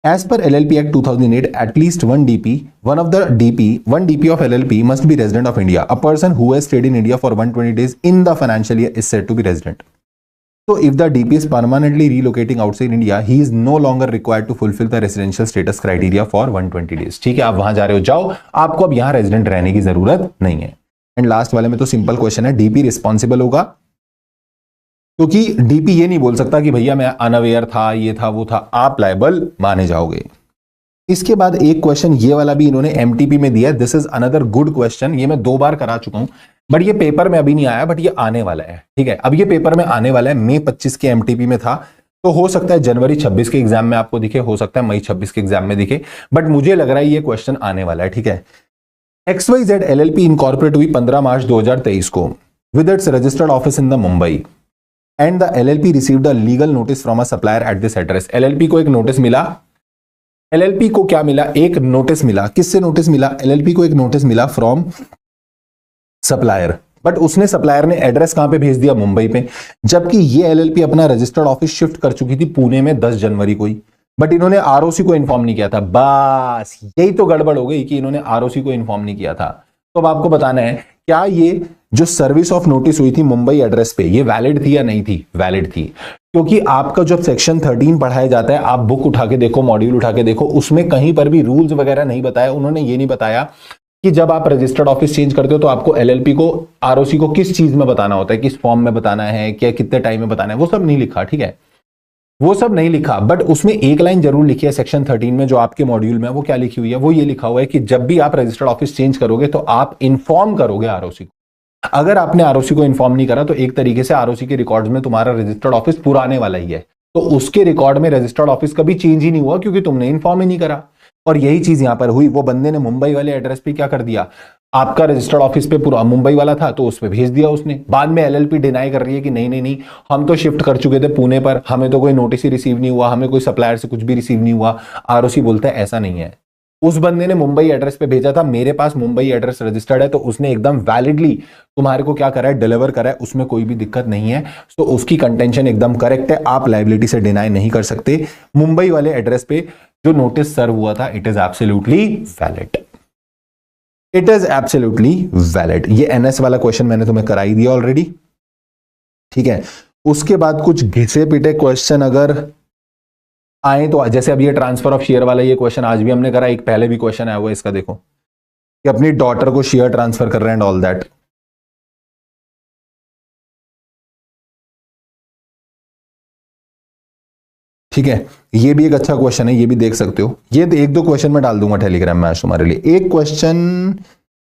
As per LLP Act 2008, at least one DP of LLP must be resident of India. A person who has stayed in India for 120 days in the financial year is said to be resident. So, if the DP is permanently relocating outside India, he is no longer required to fulfill the residential status criteria for 120 days. ठीक है, आप वहां जा रहे हो जाओ, आपको अब यहां रेजिडेंट रहने की जरूरत नहीं है। एंड लास्ट वाले में तो सिंपल क्वेश्चन है, डीपी रिस्पॉन्सिबल होगा, क्योंकि डीपी ये नहीं बोल सकता कि भैया मैं अनअवेयर था, ये था वो था, आप लायबल माने जाओगे। इसके बाद एक क्वेश्चन ये वाला भी इन्होंने एमटीपी में दिया है, this is another good question, ये मैं 2 बार करा चुका हूं, बट ये पेपर में अभी नहीं आया, बट ये आने वाला है, ठीक है। अब ये पेपर में आने वाला है, मई 25 के एमटीपी में था, तो हो सकता है जनवरी 26 के एग्जाम में आपको दिखे, हो सकता है मई 26 के एग्जाम में दिखे, बट मुझे लग रहा है ये क्वेश्चन आने वाला है, ठीक है। XYZ LLP इनकॉर्पोरेट हुई 15 मार्च 2023 को with its registered office in the Mumbai, and the LLP received a legal notice from a supplier at this address. LLP को एक नोटिस मिला, LLP को क्या मिला? एक नोटिस मिला। किससे नोटिस मिला? LLP को एक नोटिस मिला फ्रॉम सप्लायर, बट उसने सप्लायर ने एड्रेस कहां पे भेज दिया? मुंबई पे, जबकि ये LLP अपना रजिस्टर्ड ऑफिस शिफ्ट कर चुकी थी पुणे में 10 जनवरी को ही, बट इन्होंने आरओसी को इन्फॉर्म नहीं किया था। बस यही तो गड़बड़ हो गई कि इन्होंने आरओसी को इन्फॉर्म नहीं किया था। तो अब आपको बताना है क्या ये जो सर्विस ऑफ नोटिस हुई थी मुंबई एड्रेस पे, ये वैलिड थी या नहीं थी? वैलिड थी, क्योंकि आपका जब सेक्शन 13 पढ़ाया जाता है, आप बुक उठा के देखो, मॉड्यूल उठा के देखो, उसमें कहीं पर भी रूल्स वगैरह नहीं बताया। उन्होंने ये नहीं बताया कि जब आप रजिस्टर्ड ऑफिस चेंज करते हो तो आपको LLP को आरओसी को किस चीज में बताना होता है, किस फॉर्म में बताना है, क्या कितने टाइम में बताना है, वो सब नहीं लिखा, ठीक है, वो सब नहीं लिखा। बट उसमें एक लाइन जरूर लिखी है सेक्शन 13 में, जो आपके मॉड्यूल में, वो क्या लिखी हुई है? वो ये लिखा हुआ है कि जब भी आप रजिस्टर्ड ऑफिस चेंज करोगे तो आप इन्फॉर्म करोगे आरओसी को। अगर आपने आरओसी को इन्फॉर्म नहीं करा तो एक तरीके से आरओसी के रिकॉर्ड्स में तुम्हारा रजिस्टर्ड ऑफिस पुराने वाला ही है, तो उसके रिकॉर्ड में रजिस्टर्ड ऑफिस कभी चेंज ही नहीं हुआ क्योंकि तुमने इन्फॉर्म ही नहीं करा। और यही चीज यहां पर हुई, वो बंदे ने मुंबई वाले एड्रेस पे क्या कर दिया, आपका रजिस्टर्ड ऑफिस पे पूरा मुंबई वाला था तो उस पे भेज दिया उसने। बाद में LLP डिनाई कर रही है कि नहीं नहीं नहीं, हम तो शिफ्ट कर चुके थे पुणे पर, हमें तो कोई नोटिस ही रिसीव नहीं हुआ, हमें कोई सप्लायर से कुछ भी रिसीव नहीं हुआ। आरओसी बोलता है ऐसा नहीं है, उस बंदे ने मुंबई एड्रेस पे भेजा था, मेरे पास मुंबई एड्रेस रजिस्टर्ड है, तो उसने एकदम वैलिडली तुम्हारे को क्या करा है, डिलीवर करा है, उसमें कोई भी दिक्कत नहीं है। तो उसकी कंटेंशन एकदम करेक्ट है, आप लायबिलिटी से डिनाई नहीं कर सकते। मुंबई वाले एड्रेस पे जो नोटिस सर्व हुआ था, it is absolutely valid, it is absolutely valid. ये एनएस वाला क्वेश्चन मैंने तुम्हें करा ही दिया ऑलरेडी, ठीक है। उसके बाद कुछ घिसे पिटे क्वेश्चन अगर आए तो, जैसे अब ये ट्रांसफर ऑफ शेयर वाला ये क्वेश्चन आज भी हमने करा, एक पहले भी क्वेश्चन आया हुआ है इसका, देखो कि अपनी डॉटर को शेयर ट्रांसफर कर रहे हैं एंड ऑल दैट। ठीक है, ये भी एक अच्छा क्वेश्चन है, ये भी देख सकते हो। ये एक दो क्वेश्चन मैं डाल दूंगा टेलीग्राम में आज तुम्हारे लिए। एक क्वेश्चन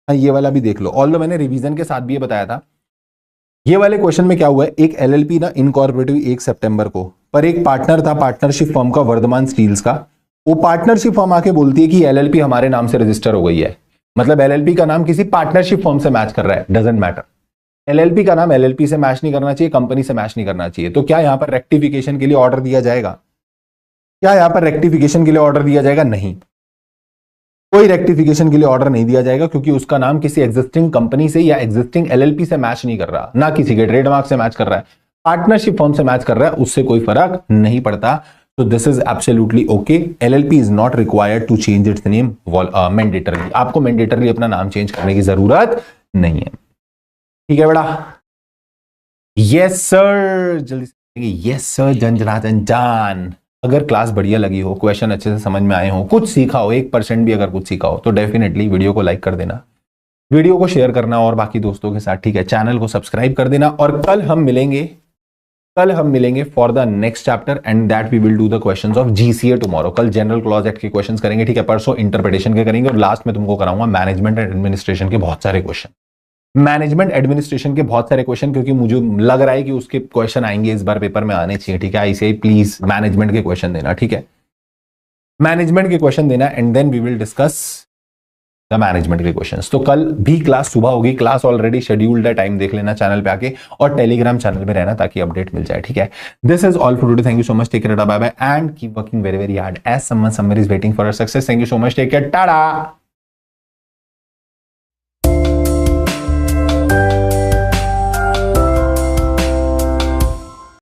ये वाला भी देख लो, ऑल्दो मैंने रिवीजन के साथ भी ये बताया था। ये वाले क्वेश्चन में क्या हुआ है, एक एलएलपी ना इनकॉर्पोरेट हुई 1 सितंबर को, पर एक पार्टनर था पार्टनरशिप फर्म का, वर्धमान स्टील्स का। वो पार्टनरशिप फर्म आके बोलती है कि एलएलपी हमारे नाम से रजिस्टर हो गई है, मतलब एलएलपी का नाम किसी पार्टनरशिप फर्म से मैच कर रहा है, डजंट मैटर। एलएलपी का नाम एलएलपी से मैच नहीं करना चाहिए, कंपनी से मैच नहीं करना चाहिए। तो क्या यहां पर रेक्टिफिकेशन के लिए ऑर्डर दिया जाएगा? क्या यहां पर रेक्टिफिकेशन के लिए ऑर्डर दिया जाएगा? नहीं, कोई रेक्टिफिकेशन के लिए ऑर्डर नहीं दिया जाएगा, क्योंकि उसका नाम किसी एग्जिस्टिंग कंपनी से या एग्जिस्टिंग एलएलपी से मैच नहीं कर रहा, ना किसी के ट्रेडमार्क से मैच कर रहा है, पार्टनरशिप फर्म से मैच कर रहा है, उससे कोई फर्क नहीं पड़ता। तो this is absolutely okay. LLP is not required to change its name mandatorily, आपको मैंडेटरली अपना नाम चेंज करने की जरूरत नहीं है। ठीक है बेटा, यस सर, जल्दी से यस सर जंजनाथन जान। अगर क्लास बढ़िया लगी हो, क्वेश्चन अच्छे से समझ में आए हो, कुछ सीखा हो, 1% भी अगर कुछ सीखा हो, तो डेफिनेटली वीडियो को लाइक कर देना, वीडियो को शेयर करना और बाकी दोस्तों के साथ, ठीक है। चैनल को सब्सक्राइब कर देना, और कल हम मिलेंगे for the next chapter, and that we will do the questions of GCA tomorrow. कल जनरल क्लॉज एक्ट के क्वेश्चंस करेंगे, ठीक है। परसों इंटरप्रिटेशन के करेंगे, और लास्ट में तुमको कराऊंगा मैनेजमेंट एंड एडमिनिस्ट्रेशन के बहुत सारे क्वेश्चन, मैनेजमेंट एडमिनिस्ट्रेशन के बहुत सारे क्वेश्चन, क्योंकि मुझे लग रहा है कि उसके क्वेश्चन आएंगे इस बार पेपर में आने चाहिए, ठीक है। आईसीआई प्लीज मैनेजमेंट के क्वेश्चन देना, ठीक है, मैनेजमेंट के क्वेश्चन देना, and then we will discuss the management के क्वेश्चंस। तो कल भी क्लास सुबह होगी, क्लास ऑलरेडी शेड्यूल्ड है, टाइम देख लेना चैनल पे आके, और टेलीग्राम चैनल पे रहना ताकि अपडेट मिल जाए, ठीक है। This is all for today, thank you so much, take care, bye bye, and keep working very very hard as someone somewhere is waiting for your success. Thank you so much, take care, Tata.